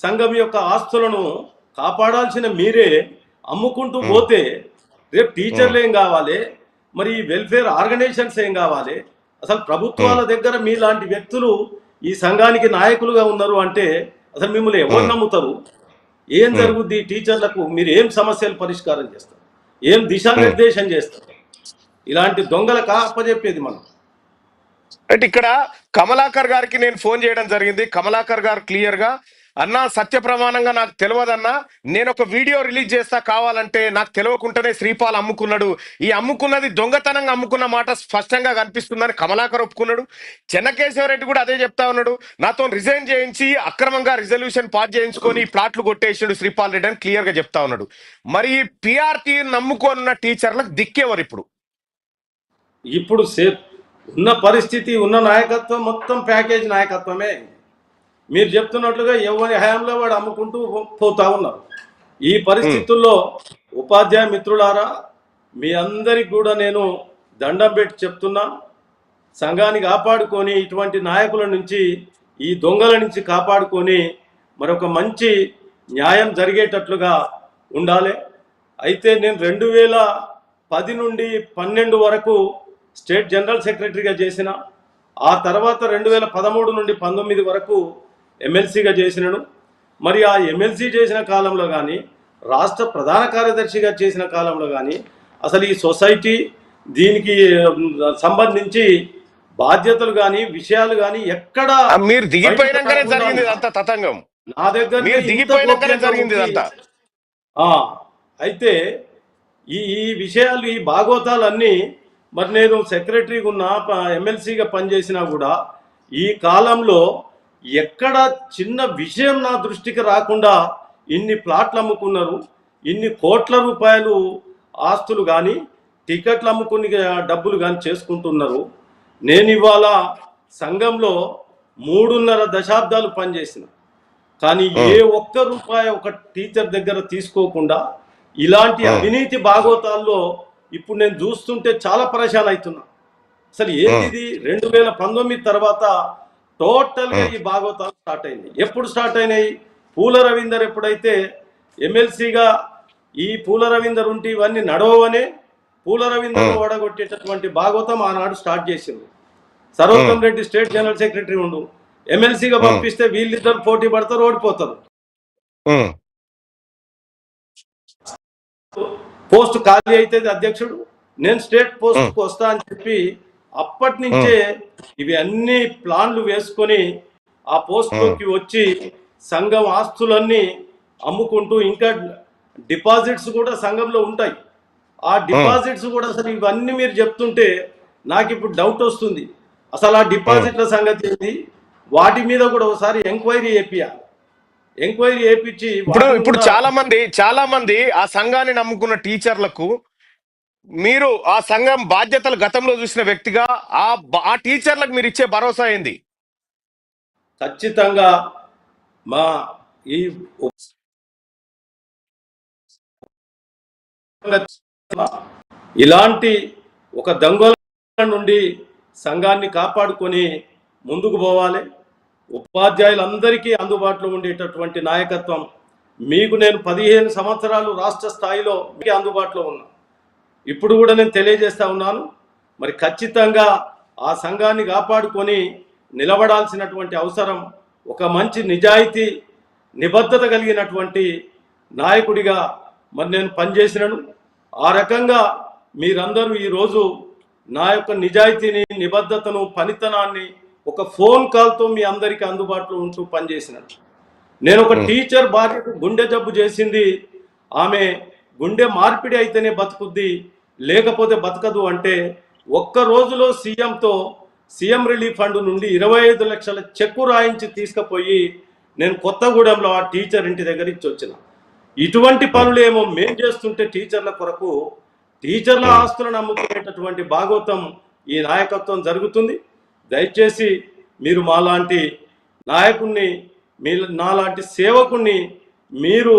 సంఘం యొక్క ఆస్తులను కాపాడాల్సిన మీరే అమ్ముకుంటూ పోతే రేపు టీచర్లు ఏం కావాలి? మరి వెల్ఫేర్ ఆర్గనైజేషన్స్ ఏం కావాలి? అసలు ప్రభుత్వాల దగ్గర మీలాంటి వ్యక్తులు ఈ సంఘానికి నాయకులుగా ఉన్నారు అంటే అసలు మిమ్మల్ని ఎవరు నమ్ముతారు? ఏం జరుగుద్ది? టీచర్లకు మీరు ఏం సమస్యలు పరిష్కారం చేస్తారు? ఏం దిశానిర్దేశం చేస్తారు? ఇలాంటి దొంగలకు అప్పచెప్పేది మనం. అంటే ఇక్కడ కమలాకర్ గారికి నేను ఫోన్ చేయడం జరిగింది. కమలాకర్ గారు క్లియర్ గా, అన్నా సత్య ప్రమాణంగా నాకు తెలియదన్నా, నేను ఒక వీడియో రిలీజ్ చేస్తా, కావాలంటే నాకు తెలియకుండానే శ్రీపాల్ అమ్ముకున్నాడు, ఈ అమ్ముకున్నది దొంగతనంగా అమ్ముకున్న మాట స్పష్టంగా కనిపిస్తుందని కమలాకర్ ఒప్పుకున్నాడు. చెన్నకేశవరెడ్డి కూడా అదే చెప్తా ఉన్నాడు. నాతో రిజైన్ చేయించి అక్రమంగా రిజల్యూషన్ పాస్ చేయించుకొని ప్లాట్లు కొట్టేసాడు శ్రీపాల్ రెడ్డి అని క్లియర్ గా చెప్తా ఉన్నాడు. మరి పిఆర్టీ నమ్ముకున్న టీచర్లకు దిక్కేవారు ఇప్పుడు ఉన్న పరిస్థితి, ఉన్న నాయకత్వం మొత్తం ప్యాకేజ్ నాయకత్వమే. మీరు చెప్తున్నట్లుగా ఎవరి హయాంలో వాడు అమ్ముకుంటూ పోతా ఉన్నారు. ఈ పరిస్థితుల్లో ఉపాధ్యాయ మిత్రులారా, మీ అందరికి కూడా నేను దండం పెట్టి చెప్తున్నా, సంఘాన్ని కాపాడుకొని ఇటువంటి నాయకుల నుంచి, ఈ దొంగల నుంచి కాపాడుకొని మరొక మంచి న్యాయం జరిగేటట్లుగా ఉండాలి. అయితే నేను 2010 నుండి 12 వరకు స్టేట్ జనరల్ సెక్రటరీగా చేసిన, ఆ తర్వాత 2013 నుండి 19 వరకు ఎమ్మెల్సీగా చేసినాను. మరి ఆ ఎమ్మెల్సీ చేసిన కాలంలో కానీ, రాష్ట్ర ప్రధాన కార్యదర్శిగా చేసిన కాలంలో కానీ అసలు ఈ సొసైటీ దీనికి సంబంధించి బాధ్యతలు కానీ విషయాలు కానీ ఎక్కడ మీరు దిగిపోయినాకనే జరిగింది ఇదంతా తతంగం. నా దగ్గర మీరు దిగిపోయినాకనే జరిగింది ఇదంతా. అయితే ఈ విషయాలు, ఈ భాగోతాలన్నీ మరి నేను సెక్రటరీగా ఉన్న, ఎమ్మెల్సీగా పనిచేసినా కూడా ఈ కాలంలో ఎక్కడ చిన్న విషయం నా దృష్టికి రాకుండా ఇన్ని ప్లాట్లు అమ్ముకున్నారు, ఇన్ని కోట్ల రూపాయలు ఆస్తులు కానీ టికెట్లు అమ్ముకుని డబ్బులు కానీ చేసుకుంటున్నారు. నేను ఇవాళ సంఘంలో 3.5 దశాబ్దాలు పనిచేసిన, కానీ ఏ ఒక్క రూపాయి ఒక టీచర్ దగ్గర తీసుకోకుండా ఇలాంటి అవినీతి భాగవతాల్లో ఇప్పుడు నేను చూస్తుంటే చాలా పరేషాన్ అవుతున్నా. అసలు ఏంటిది 2019 తర్వాత టోటల్గా ఈ భాగవతాలు స్టార్ట్ అయింది. ఎప్పుడు స్టార్ట్ అయినాయి? పూల రవీందర్ ఎప్పుడైతే ఎమ్మెల్సీగా ఈ పూల రవీందర్ ఉంటే ఇవన్నీ నడవనే పూల రవీందర్ ఓడగొట్టేటటువంటి భాగవతం ఆనాడు స్టార్ట్ చేసింది. Sarvottam Reddy state general secretary ఉండు, ఎమ్మెల్సీగా పంపిస్తే వీళ్ళిద్దరు పోటీ పడతారు, ఓడిపోతారు. పోస్ట్ ఖాళీ అయితే అధ్యక్షుడు, నేను స్టేట్ పోస్ట్కి వస్తా అని చెప్పి అప్పటి నుంచే ఇవి అన్ని ప్లాన్లు వేసుకొని ఆ పోస్ట్లోకి వచ్చి సంఘం ఆస్తులన్నీ అమ్ముకుంటూ, ఇంకా డిపాజిట్స్ కూడా సంఘంలో ఉంటాయి. ఆ డిపాజిట్స్ కూడా అసలు ఇవన్నీ మీరు చెప్తుంటే నాకు ఇప్పుడు డౌట్ వస్తుంది. అసలు ఆ డిపాజిట్ల సంగతి ఏంటి? వాటి మీద కూడా ఒకసారి ఎంక్వైరీ చేపియాలి. ఎంక్వైరీ చేపించి ఇప్పుడు చాలా మంది ఆ సంఘాన్ని నమ్ముకున్న టీచర్లకు మీరు ఆ సంఘం బాధ్యతలు గతంలో చూసిన వ్యక్తిగా ఆ టీచర్లకు మీరు ఇచ్చే భరోసా ఏంది? ఖచ్చితంగా మా ఈ ఇలాంటి ఒక దొంగల నుండి సంఘాన్ని కాపాడుకొని ముందుకు పోవాలి. ఉపాధ్యాయులందరికీ అందుబాటులో ఉండేటటువంటి నాయకత్వం. మీకు నేను 15 సంవత్సరాలు రాష్ట్ర స్థాయిలో మీకు అందుబాటులో ఉన్నా. ఇప్పుడు కూడా నేను తెలియజేస్తా ఉన్నాను, మరి ఖచ్చితంగా ఆ సంఘాన్ని కాపాడుకొని నిలబడాల్సినటువంటి అవసరం, ఒక మంచి నిజాయితీ నిబద్ధత కలిగినటువంటి నాయకుడిగా మరి నేను పనిచేసినాను. ఆ రకంగా మీరందరూ ఈరోజు నా యొక్క నిజాయితీని, నిబద్ధతను, పనితనాన్ని ఒక ఫోన్ కాల్తో మీ అందరికీ అందుబాటులో ఉంటూ పనిచేసినాను. నేను ఒక టీచర్ భార్యకు గుండె జబ్బు చేసింది, ఆమె గుండె మార్పిడి అయితేనే బతుకుద్ది, లేకపోతే బతకదు అంటే ఒక్క రోజులో సీఎం రిలీఫ్ ఫండ్ నుండి 25 లక్షల చెక్కు రాయించి తీసుకుపోయి నేను కొత్తగూడెంలో ఆ టీచర్ ఇంటి దగ్గర ఇచ్చి వచ్చిన. ఇటువంటి పనులేమో మేం చేస్తుంటే టీచర్ల కొరకు, టీచర్ల ఆస్తులను అమ్ముకునేటటువంటి భాగవతం ఈ నాయకత్వం జరుగుతుంది. దయచేసి మీరు మాలాంటి నాయకుడిని, నాలాంటి సేవకుణ్ణి మీరు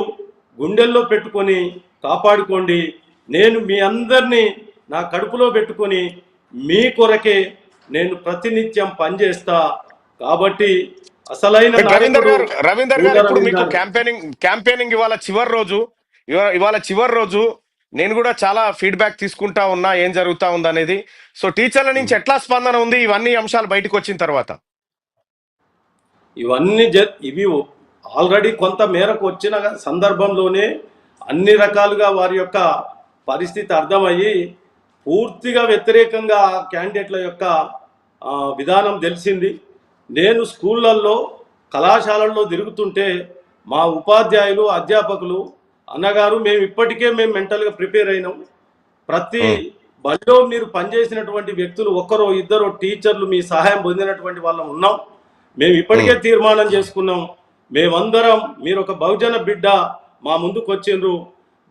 గుండెల్లో పెట్టుకొని కాపాడుకోండి. నేను మీ అందరినీ నా కడుపులో పెట్టుకొని మీ కొరకే నేను ప్రతినిత్యం పనిచేస్తా. కాబట్టి అసలైన రవీందర్ గారు ఇప్పుడు మీకు క్యాంపెయినింగ్ ఇవాళ చివరి రోజు నేను కూడా చాలా ఫీడ్బ్యాక్ తీసుకుంటా ఉన్నా ఏం జరుగుతా ఉంది అనేది. సో టీచర్ల నుంచి ఎట్లా స్పందన ఉంది ఇవన్నీ అంశాలు బయటకు వచ్చిన తర్వాత? ఇవి ఆల్రెడీ కొంత మేరకు వచ్చిన సందర్భంలోనే అన్ని రకాలుగా వారి యొక్క పరిస్థితి అర్థమయ్యి పూర్తిగా వ్యతిరేకంగా క్యాండిడేట్ల యొక్క విధానం తెలిసింది. నేను స్కూళ్ళల్లో, కళాశాలల్లో తిరుగుతుంటే మా ఉపాధ్యాయులు, అధ్యాపకులు అన్నగారు మేము మెంటల్గా ప్రిపేర్ అయినాం, ప్రతి బడిలో మీరు పనిచేసినటువంటి వ్యక్తులు ఒక్కరో ఇద్దరో టీచర్లు మీ సహాయం పొందినటువంటి వాళ్ళం ఉన్నాం, మేము ఇప్పటికే తీర్మానం చేసుకున్నాం, మేమందరం మీరు ఒక బహుజన బిడ్డ మా ముందుకు వచ్చిండ్రు,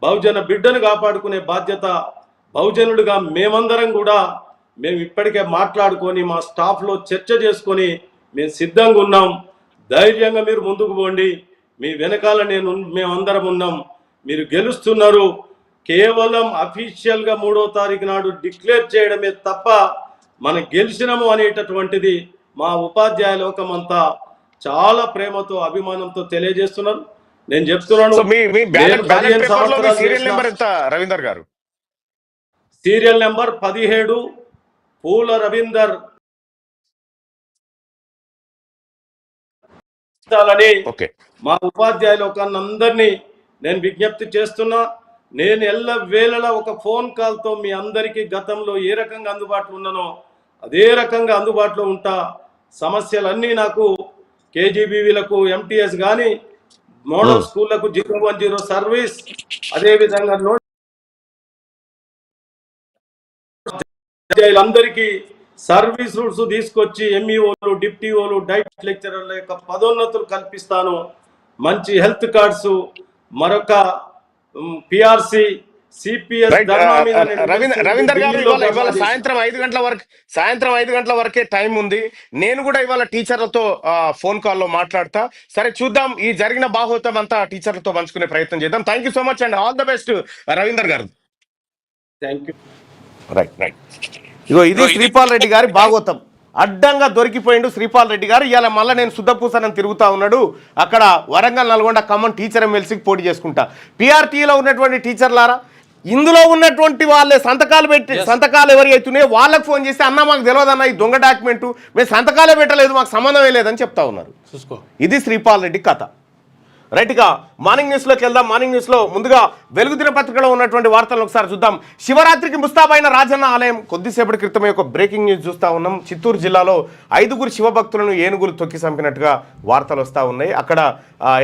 బహుజన బిడ్డను కాపాడుకునే బాధ్యత బహుజనులుగా మేమందరం కూడా మేము ఇప్పటికే మాట్లాడుకొని మా స్టాఫ్లో చర్చ చేసుకొని మేము సిద్ధంగా ఉన్నాం. ధైర్యంగా మీరు ముందుకు పోండి, మీ వెనకాల మేమందరం ఉన్నాం, మీరు గెలుస్తున్నారు. కేవలం అఫీషియల్గా 3వ తారీఖు నాడు డిక్లేర్ చేయడమే తప్ప మనం గెలిచినాము అనేటటువంటిది మా ఉపాధ్యాయ లోకమంతా చాలా ప్రేమతో, అభిమానంతో తెలియజేస్తున్నారు. నేను చెప్తున్నాను, రవీందర్ గారు సీరియల్ నెంబర్ 17 పూల రవీందర్ మా ఉపాధ్యాయ లోకాన్నందరినీ నేను విజ్ఞప్తి చేస్తున్నా. నేను ఎల్లవేళలా ఒక ఫోన్ కాల్తో మీ అందరికీ గతంలో ఏ రకంగా అందుబాటులో ఉన్నానో అదే రకంగా అందుబాటులో ఉంటా. సమస్యలన్నీ నాకు కేజీబీవీలకు, ఎంటీఎస్ కానీ, మోడల్ స్కూళ్లకు 010 సర్వీస్, అదేవిధంగా అందరికీ సర్వీస్ రూల్స్ తీసుకొచ్చి ఎంఈఓలు, డిప్టీఓలు, డైట్ లెక్చరర్ల యొక్క పదోన్నతులు కల్పిస్తాను. మంచి హెల్త్ కార్డ్స్, మరొక పిఆర్సి సిపిఎస్ రైట్ ధర్నా మీద రవీందర్ గారు ఢిల్లీలో ఇవాళ ధర్నా సాయంత్రం 5 గంటల వరకే టైం ఉంది. నేను కూడా ఇవాళ టీచర్లతో ఫోన్ కాల్లో మాట్లాడతా. సరే చూద్దాం, ఈ జరిగిన బాహోతం అంతా టీచర్లతో పంచుకునే ప్రయత్నం చేద్దాం. Thank you so much and all the best Ravinder గారు. Thank you. రైట్ ఇగో ఇది శ్రీపాల్ రెడ్డి గారి భాగవతం. అడ్డంగా దొరికిపోయిండు శ్రీపాల్ రెడ్డి గారు. ఇవాళ మళ్ళీ నేను శుద్ధపూసనని తిరుగుతా ఉన్నాడు. అక్కడ వరంగల్, నల్గొండ, ఖమ్మం టీచర్ ఎమ్మెల్సీకి పోటీ చేసుకుంటా. పిఆర్టీలో ఉన్నటువంటి టీచర్లారా, ఇందులో ఉన్నటువంటి వాళ్ళే సంతకాలు ఎవరి అవుతున్నాయో వాళ్ళకి ఫోన్ చేస్తే అన్న మాకు తెలియదన్న ఈ దొంగ డాక్యుమెంటు, మేము సంతకాలే పెట్టలేదు, మాకు సంబంధమే లేదని చెప్తా ఉన్నారు. చూసుకో, ఇది శ్రీపాల్ రెడ్డి కథ. రైట్గా మార్నింగ్ న్యూస్లోకి వెళ్దాం. మార్నింగ్ న్యూస్లో ముందుగా వెలుగు దినపత్రికలో ఉన్నటువంటి వార్తలను ఒకసారి చూద్దాం. శివరాత్రికి ముస్తాబైన రాజన్న ఆలయం. కొద్దిసేపటి క్రితమే ఒక బ్రేకింగ్ న్యూస్ చూస్తూ ఉన్నాం. చిత్తూరు జిల్లాలో 5 శివభక్తులను ఏనుగులు తొక్కి చంపినట్టుగా వార్తలు వస్తూ ఉన్నాయి. అక్కడ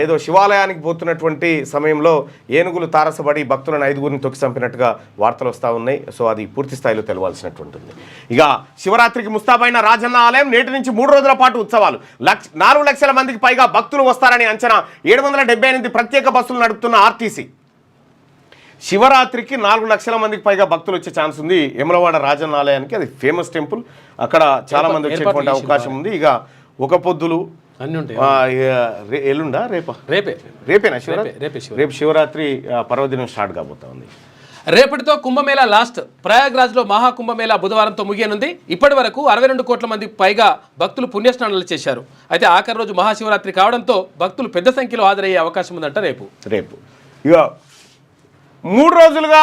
ఏదో శివాలయానికి పోతున్నటువంటి సమయంలో ఏనుగులు తారసపడి భక్తులను 5 తొక్కి చంపినట్టుగా వార్తలు వస్తూ ఉన్నాయి. సో అది పూర్తి స్థాయిలో తెలవాల్సినటువంటిది. ఇక శివరాత్రికి ముస్తాబైన రాజన్న ఆలయం నేటి నుంచి 3 రోజుల పాటు ఉత్సవాలు. 4 లక్షల మందికి పైగా భక్తులు వస్తారని అంచనా. 778 ప్రత్యేక బస్సులు నడుపుతున్న ఆర్టీసీ. శివరాత్రికి 4 లక్షల మందికి పైగా భక్తులు వచ్చే ఛాన్స్ ఉంది యమలవాడ రాజన్న ఆలయానికి. అది ఫేమస్ టెంపుల్, అక్కడ చాలా మంది వచ్చేటువంటి అవకాశం ఉంది. ఇక ఒక పొద్దులు అన్నీ ఉంటాయి. ఎల్లుండా రేపేనా శివరాత్రి? రేపు శివరాత్రి పర్వదినం స్టార్ట్ కాబోతా ఉంది. రేపటితో కుంభమేళా లాస్ట్. ప్రయాగ్రాజ్లో మహాకుంభమేళా బుధవారంతో ముగియనుంది. ఇప్పటి వరకు 62 కోట్ల మందికి పైగా భక్తులు పుణ్యస్నానాలు చేశారు. అయితే ఆఖరి రోజు మహాశివరాత్రి కావడంతో భక్తులు పెద్ద సంఖ్యలో హాజరయ్యే అవకాశం ఉందంట రేపు. ఇక 3 రోజులుగా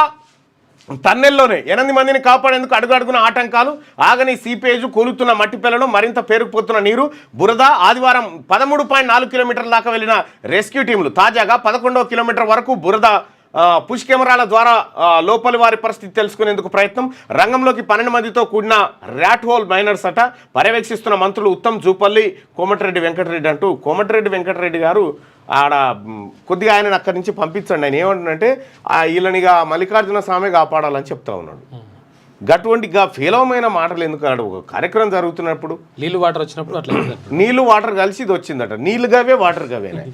తన్నెల్లోనే 8 మందిని కాపాడేందుకు అడుగడుగున ఆటంకాలు. ఆగని సీపేజ్, కూలుతున్న మట్టి పిల్లలు, మరింత పేరుకుపోతున్న నీరు, బురద. ఆదివారం 13.4 కిలోమీటర్ల దాకా వెళ్లిన రెస్క్యూ టీంలు తాజాగా 11వ కిలోమీటర్ వరకు బురద పుష్ కెమెరాల ద్వారా లోపలి వారి పరిస్థితి తెలుసుకునేందుకు ప్రయత్నం. రంగంలోకి 12 మందితో కూడిన ర్యాట్ హోల్ మైనర్స్ అట. పర్యవేక్షిస్తున్న మంత్రులు ఉత్తమ్ జూపల్లి, కోమటిరెడ్డి వెంకటరెడ్డి అంటూ. కోమటిరెడ్డి వెంకటరెడ్డి గారు ఆడ కొద్దిగా ఆయనను అక్కడి నుంచి పంపించండి. ఆయన ఏమంటుందంటే వీళ్ళనిగా మల్లికార్జున స్వామి కాపాడాలని చెప్తా ఉన్నాడు. గటువంటి ఫీలమైన మాటలు ఎందుకు? ఒక కార్యక్రమం జరుగుతున్నప్పుడు నీళ్ళు వాటర్ వచ్చినప్పుడు అట్లా నీళ్లు వాటర్ కలిసి ఇది వచ్చిందట. నీళ్లు గవే వాటర్ గవేనే.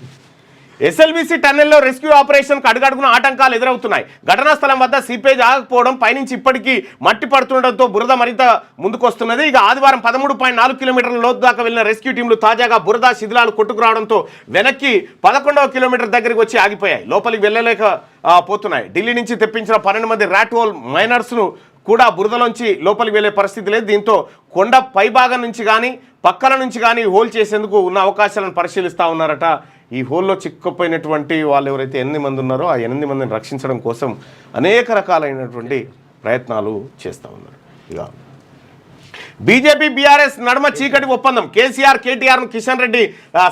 ఎస్ఎల్బీసీ టన్నెల్లో రెస్క్యూ ఆపరేషన్కు అడుగడుగున ఆటంకాలు ఎదురవుతున్నాయి. ఘటనా స్థలం వద్ద సీపేజ్ ఆగకపోవడం, పైనుంచి ఇప్పటికీ మట్టి పడుతుండటంతో బురద మరింత ముందుకొస్తున్నది. ఇక ఆదివారం 13.4 కిలోమీటర్ల లోతు దాకా వెళ్లిన రెస్క్యూ టీంలు తాజాగా బురద శిథిలాలు కొట్టుకురావడంతో వెనక్కి 11వ కిలోమీటర్ దగ్గరికి వచ్చి ఆగిపోయాయి. లోపలికి వెళ్ళలేక పోతున్నాయి. ఢిల్లీ నుంచి తెప్పించిన 12 మంది ర్యాట్ హోల్ మైనర్స్ను కూడా బురదలోంచి లోపలికి వెళ్ళే పరిస్థితి లేదు. దీంతో కొండ పైభాగం నుంచి కానీ పక్కల నుంచి కానీ హోల్ చేసేందుకు ఉన్న అవకాశాలను పరిశీలిస్తూ ఉన్నారట. ఈ హోల్లో చిక్కుపోయినటువంటి వాళ్ళు ఎవరైతే 8 మంది ఉన్నారో ఆ 8 మందిని రక్షించడం కోసం అనేక రకాలైనటువంటి ప్రయత్నాలు చేస్తూ ఉన్నారు. ఇక బీజేపీ బీఆర్ఎస్ నడుమ చీకటి ఒప్పందం. కేసీఆర్ కేటీఆర్ను కిషన్ రెడ్డి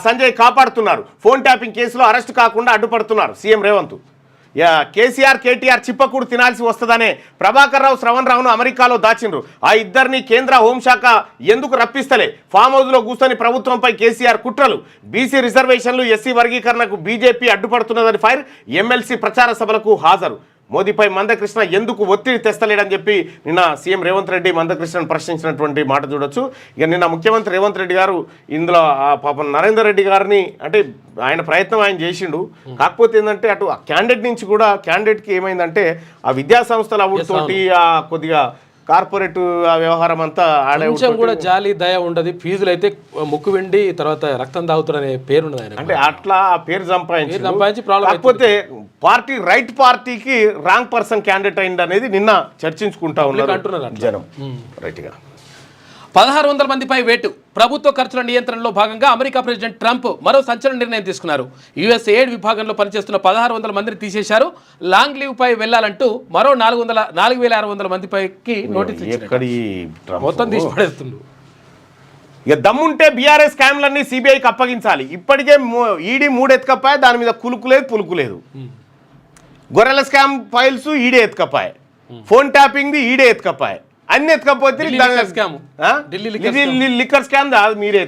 సంజయ్ కాపాడుతున్నారు. ఫోన్ ట్యాపింగ్ కేసులో అరెస్టు కాకుండా అడ్డుపడుతున్నారు సీఎం రేవంత్. కేసీఆర్ కేటీఆర్ చిప్పకూడు తినాల్సి వస్తుందనే ప్రభాకర్ రావు, శ్రవణ్ రావును అమెరికాలో దాచిండ్రు. ఆ ఇద్దరిని కేంద్ర హోంశాఖ ఎందుకు రప్పిస్తలే? ఫామ్ హౌస్లో కూర్చొని ప్రభుత్వంపై కేసీఆర్ కుట్రలు. బీసీ రిజర్వేషన్లు, ఎస్సీ వర్గీకరణకు బీజేపీ అడ్డుపడుతున్నదని ఫైర్. ఎమ్మెల్సీ ప్రచార సభలకు హాజరు. మోదీపై మందకృష్ణ ఎందుకు ఒత్తిడి తెస్తలేడని చెప్పి నిన్న సీఎం రేవంత్ రెడ్డి మందకృష్ణను ప్రశ్నించినటువంటి మాట చూడొచ్చు. ఇక నిన్న ముఖ్యమంత్రి రేవంత్ రెడ్డి గారు ఇందులో పాపం నరేందర్ రెడ్డి గారిని అంటే ఆయన ప్రయత్నం ఆయన చేసిండు. కాకపోతే ఏంటంటే అటు ఆ క్యాండిడేట్ నుంచి కూడా క్యాండిడేట్కి ఏమైందంటే ఆ విద్యా సంస్థల అవుట్తోటి కొద్దిగా కార్పొరేట్ వ్యవహారం అంతా కొంచెం కూడా జాలి దయ ఉండదు. ఫీజులు అయితే ముక్కు వెండి తర్వాత రక్తం తాగుతారనే పేరు ఉన్నది ఆయన. అంటే అట్లా ఆ పేరు సంపాదించి కాకపోతే పార్టీ రైట్ పార్టీకి రాంగ్ పర్సన్ క్యాండిడేట్ అయింది అనేది నిన్న చర్చించుకుంటా ఉన్నారు జనం. రైట్గా 1600 మందిపై వేటు. ప్రభుత్వ ఖర్చుల నియంత్రణలో భాగంగా అమెరికా ప్రెసిడెంట్ ట్రంప్ మరో సంచలన నిర్ణయం తీసుకున్నారు. యుఎస్ ఎయిడ్ విభాగంలో పనిచేస్తున్న 1600 మందిని తీసేశారు. లాంగ్ లీవ్ పై వెళ్లాలంటూ మరో 4600 మందిపైకి నోటీస్ మొత్తం తీసి పడేస్తున్నారు. ఇక దమ్ముంటే బీఆర్ఎస్ స్కామ్లన్నీ సిబిఐకి అప్పగించాలి. ఇప్పటికే ఈడీ 3 ఎత్తుకపాయ, దాని మీద కులుకులేదు పులుకులేదు. గొర్రెల స్కామ్ ఫైల్స్ ఈడే ఎత్తుకపాయ, ఫోన్ ట్యాపింగ్ ఈడే ఎత్తుకపాయ, అన్ని ఎత్తుకపోతే లిక్కర్ స్కామ్ మీరే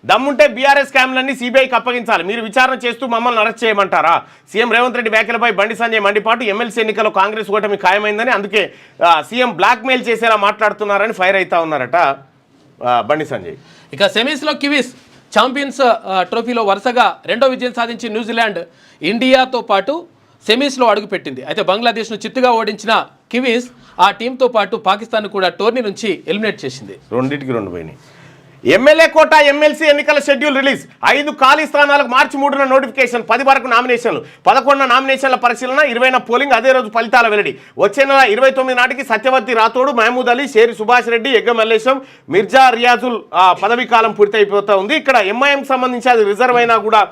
దమ్ముంటే బీఆర్ఎస్ స్కామ్లన్నీ సిబిఐకి అప్పగించాలి. మీరు విచారణ చేస్తూ మమ్మల్ని అరెస్ట్ చేయమంటారా? సీఎం రేవంత్ రెడ్డి వ్యాఖ్యలపై బండి సంజయ్ మండిపాటు. ఎమ్మెల్సీ ఎన్నికల్లో కాంగ్రెస్ ఓటమి ఖాయమైందని, అందుకే సీఎం బ్లాక్ మెయిల్ చేసేలా మాట్లాడుతున్నారని ఫైర్ అవుతా ఉన్నారట బండి సంజయ్. ఇక సెమీస్లో కివీస్ ఛాంపియన్స్ ట్రోఫీలో వరుసగా 2వ విజయం సాధించి న్యూజిలాండ్ ఇండియాతో పాటు సెమీస్లో అడుగుపెట్టింది. అయితే బంగ్లాదేశ్ను చిత్తుగా ఓడించిన కివీస్ ఆ టీంతో పాటు పాకిస్తాన్ కూడా టోర్నీ నుంచి ఎలిమినేట్ చేసింది. 2-2 పోయినాయి. ఎమ్మెల్యే కోట ఎమ్మెల్సీ ఎన్నికల షెడ్యూల్ రిలీజ్. 5 ఖాళీ స్థానాలకు మార్చి 3న నోటిఫికేషన్, 10 వరకు నామినేషన్లు, 11న నామినేషన్ల పరిశీలన, 20న పోలింగ్, అదే రోజు ఫలితాల వెల్లడి. వచ్చే నెల 29 నాటికి సత్యవతి రాథోడ్, మహమూద్ అలీ, షేరి సుభాష్ రెడ్డి, ఎగ్గ మల్లేశం, మిర్జా రియాజుల్ పదవీ కాలం పూర్తి అయిపోతా ఉంది. ఇక్కడ ఎంఐఎం సంబంధించి అది రిజర్వ్ అయినా కూడా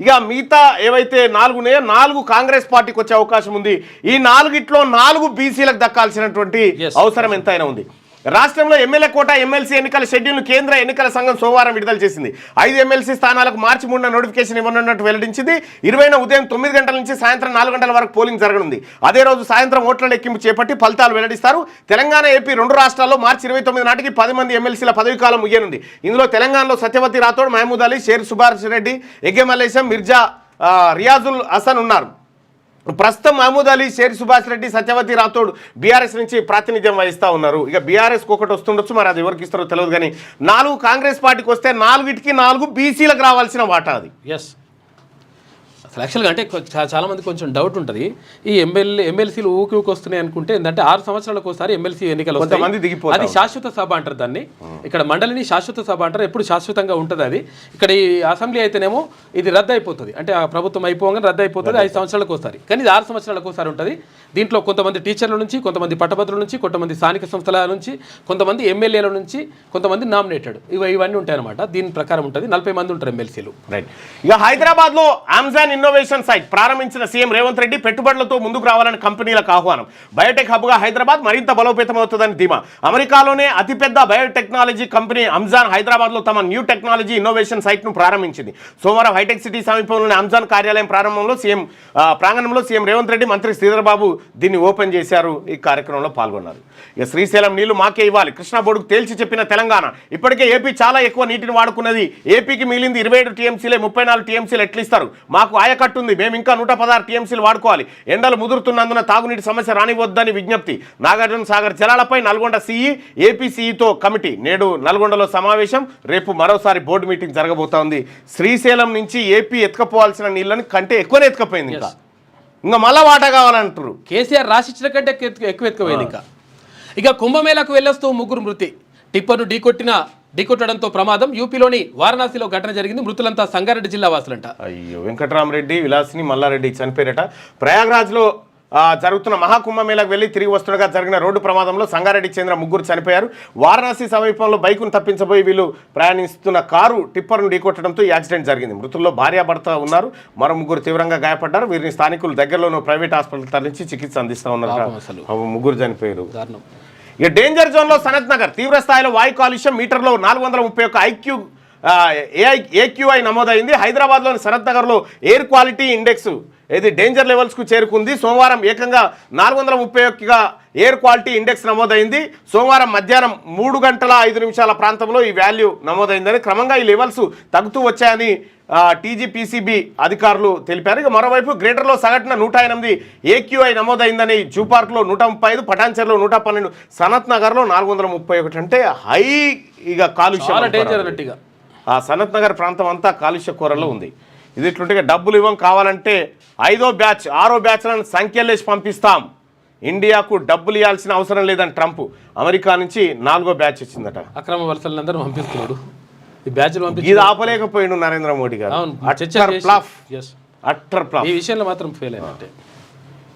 ఇక మిగతా ఏవైతే 4 ఉన్నాయో 4 కాంగ్రెస్ పార్టీకి వచ్చే అవకాశం ఉంది. ఈ 4గిట్లో 4 బీసీలకు దక్కాల్సినటువంటి అవసరం ఎంతైనా ఉంది. రాష్ట్రంలో ఎమ్మెల్యే కోట ఎమ్మెల్సీ ఎన్నికల షెడ్యూల్ను కేంద్ర ఎన్నికల సంఘం సోమవారం విడుదల చేసింది. 5 ఎమ్మెల్సీ స్థానాలకు మార్చి 3న నోటిఫికేషన్ ఇవ్వనున్నట్టు వెల్లడించింది. 20న ఉదయం 9 గంటల నుంచి సాయంత్రం 4 గంటల వరకు పోలింగ్ జరగనుంది. అదే రోజు సాయంత్రం ఓట్ల లెక్కింపు చేపట్టి ఫలితాలు వెల్లడిస్తారు. తెలంగాణ, ఏపీ 2 రాష్ట్రాల్లో మార్చి 29 నాటికి 10 మంది ఎమ్మెల్సీల పదవీకాలం ముగియనుంది. ఇందులో తెలంగాణలో సత్యవతి రాథోడ్, మహమూద్ అలీ, షేర్ సుభాష్ రెడ్డి, ఎగ్గె మల్లేశం, మిర్జా రియాజుల్ హసన్ ఉన్నారు. ప్రస్తుతం మహమూద్ అలీ, షేర్ సుభాష్ రెడ్డి, సత్యవతి రాథోడ్ బీఆర్ఎస్ నుంచి ప్రాతినిధ్యం వహిస్తూ ఉన్నారు. ఇక బీఆర్ఎస్కి ఒకటి వస్తుండొచ్చు, మరి అది ఎవరికి ఇస్తారో తెలియదు. కానీ 4 కాంగ్రెస్ పార్టీకి వస్తే 4గిటికి 4 బీసీలకు రావాల్సిన వాటా అది. ఎస్, అసలు యాక్చువల్గా అంటే చాలామంది కొంచెం డౌట్ ఉంటుంది. ఈ ఎమ్మెల్సీలు ఊకి వస్తున్నాయి అనుకుంటే ఏంటంటే 6 సంవత్సరాలకు ఒకసారి ఎమ్మెల్సీ ఎన్నికలు కొంతమంది దిగిపోతారు. అది శాశ్వత సభ అంటారు దాన్ని. ఇక్కడ మండలిని శాశ్వత సభ అంటారు, ఎప్పుడు శాశ్వతంగా ఉంటుంది అది. ఇక్కడ ఈ అసెంబ్లీ అయితేనేమో ఇది రద్దు అయిపోతుంది, అంటే ఆ ప్రభుత్వం అయిపోగానే రద్దు అయిపోతుంది. 5 సంవత్సరాలకు ఒకసారి, కానీ ఇది 6 సంవత్సరాలకు ఒకసారి ఉంటుంది. దీంట్లో కొంతమంది టీచర్ల నుంచి, కొంతమంది పట్టభద్రుల నుంచి, కొంతమంది స్థానిక సంస్థల నుంచి, కొంతమంది ఎమ్మెల్యేల నుంచి, కొంతమంది నామినేటెడ్, ఇవన్నీ ఉంటాయన్నమాట. దీని ప్రకారం ఉంటుంది. 40 మంది ఉంటారు ఎమ్మెల్సీలు. రైట్. ఇక హైదరాబాద్లో అమెజాన్ ఇన్నోవేషన్ సైట్ ప్రారంభించిన సీఎం రేవంత్ రెడ్డి పెట్టుబడులతో ముందుకు రావాలని కంపెనీలకు ఆహ్వానం. బయోటెక్ హబ్గా హైదరాబాద్ మరింత బలోపేతమవుతుందని ధీమా. అమెరికాలోనే అతిపెద్ద బయోటెక్నాలజీ కంపెనీ అమెజాన్ హైదరాబాద్లో తమ న్యూ టెక్నాలజీ ఇన్నోవేషన్ సైట్ను ప్రారంభించింది. సోమవారం హైటెక్ సిటీ సమీపంలోని అమెజాన్ కార్యాలయం ప్రాంగణంలో సీఎం రేవంత్ రెడ్డి, మంత్రి శ్రీధర్ బాబు దీన్ని ఓపెన్ చేశారు. ఈ కార్యక్రమంలో పాల్గొన్నారు. ఇక శ్రీశైలం నీళ్లు మాకే ఇవ్వాలి, కృష్ణా బోర్డుకు తేల్చి చెప్పిన తెలంగాణ. ఇప్పటికే ఏపీ చాలా ఎక్కువ నీటిని వాడుకున్నది. ఏపీకి మిగిలింది 27 టీఎంసీలే, 34 టీఎంసీలు ఎట్లిస్తారు? మాకు ఆయకట్టు ఉంది, మేము ఇంకా 116 టీఎంసీలు వాడుకోవాలి. ఎండలు ముదురుతున్నందున తాగునీటి సమస్య రానివద్దని విజ్ఞప్తి. నాగార్జున సాగర్ జలాలపై నల్గొండ సీఈ, ఏపీ సీఈతో కమిటీ. నేడు నల్గొండలో సమావేశం, రేపు మరోసారి బోర్డు మీటింగ్ జరగబోతోంది. శ్రీశైలం నుంచి ఏపీ ఎత్తుకపోవాల్సిన నీళ్ళని కంటే ఎక్కువనే ఎత్తుకపోయింది. ఇంకా మళ్ళా వాటా కావాలంటారు. కేసీఆర్ రాసిచ్చిన కంటే ఎక్కువ ఎత్తుకపోయింది. ఇక కుంభమేళాకు వెళ్ళొస్తూ 3 మృతి. టిప్పర్ను ఢీకొట్టడంతో ప్రమాదం. యూపీలోని వారణాసిలో ఘటన జరిగింది. మృతులంతా సంగారెడ్డి జిల్లా వాసులంట. అయ్యో, వెంకట్రామరెడ్డి, విలాసిని మల్లారెడ్డి చనిపోయారట. ప్రయాగ్రాజ్లో జరుగుతున్న మహాకుంభమేళకు వెళ్ళి తిరిగి వస్తుండగా జరిగిన రోడ్డు ప్రమాదంలో సంగారెడ్డికి చెందిన 3 చనిపోయారు. వారణాసి సమీపంలో బైకును తప్పించబోయి వీళ్ళు ప్రయాణిస్తున్న కారు టిప్పర్ను ఢీకొట్టడంతో ఈ యాక్సిడెంట్ జరిగింది. మృతుల్లో భార్యాభర్త ఉన్నారు. మరో 3 తీవ్రంగా గాయపడ్డారు. వీరిని స్థానికులు దగ్గరలోనూ ప్రైవేట్ హాస్పిటల్ తరలించి చికిత్స అందిస్తూ ఉన్నారు. 3 చనిపోయారు. ఇక డేంజర్ జోన్లో సనత్ నగర్ తీవ్ర స్థాయిలో వాయు కాలుష్యం. మీటర్లో 431 ఏక్యూఐ నమోదైంది. హైదరాబాద్లోని సనత్ నగర్లో ఎయిర్ క్వాలిటీ ఇండెక్స్ ఇది డేంజర్ లెవెల్స్కు చేరుకుంది. సోమవారం ఏకంగా 431గా ఎయిర్ క్వాలిటీ ఇండెక్స్ నమోదైంది. సోమవారం మధ్యాహ్నం 3:05 ప్రాంతంలో ఈ వాల్యూ నమోదైందని, క్రమంగా ఈ లెవెల్స్ తగ్గుతూ వచ్చాయని టీజీపీసీబీ అధికారులు తెలిపారు. ఇక మరోవైపు గ్రేటర్లో సగటున 108 ఏక్యూఐ నమోదైందని. జూ పార్క్లో 135, పటాన్చెర్లో 112, సనత్ నగర్లో 431. అంటే హై ఇక కాలుష్యం. ఆ సనత్ నగర్ ప్రాంతం అంతా కాలుష్య కూరలో ఉంది. ఇది ఇట్లుంటే డబ్బులు ఇవ్వం, కావాలంటే 5వ బ్యాచ్ 6వ బ్యాచ్లను సంఖ్యలేసి పంపిస్తాం. ఇండియాకు డబ్బులు ఇవ్వాల్సిన అవసరం లేదని ట్రంప్. అమెరికా నుంచి 4వ బ్యాచ్ వచ్చిందట. అక్రమ వలసలందరూ పంపిస్తున్నాడు. ఈ బ్యాచ్లు ఇది ఆపలేకపోయిండు నరేంద్ర మోడీ గారు. ఈ విషయంలో మాత్రం ఫెయిల్ అయినట్టే.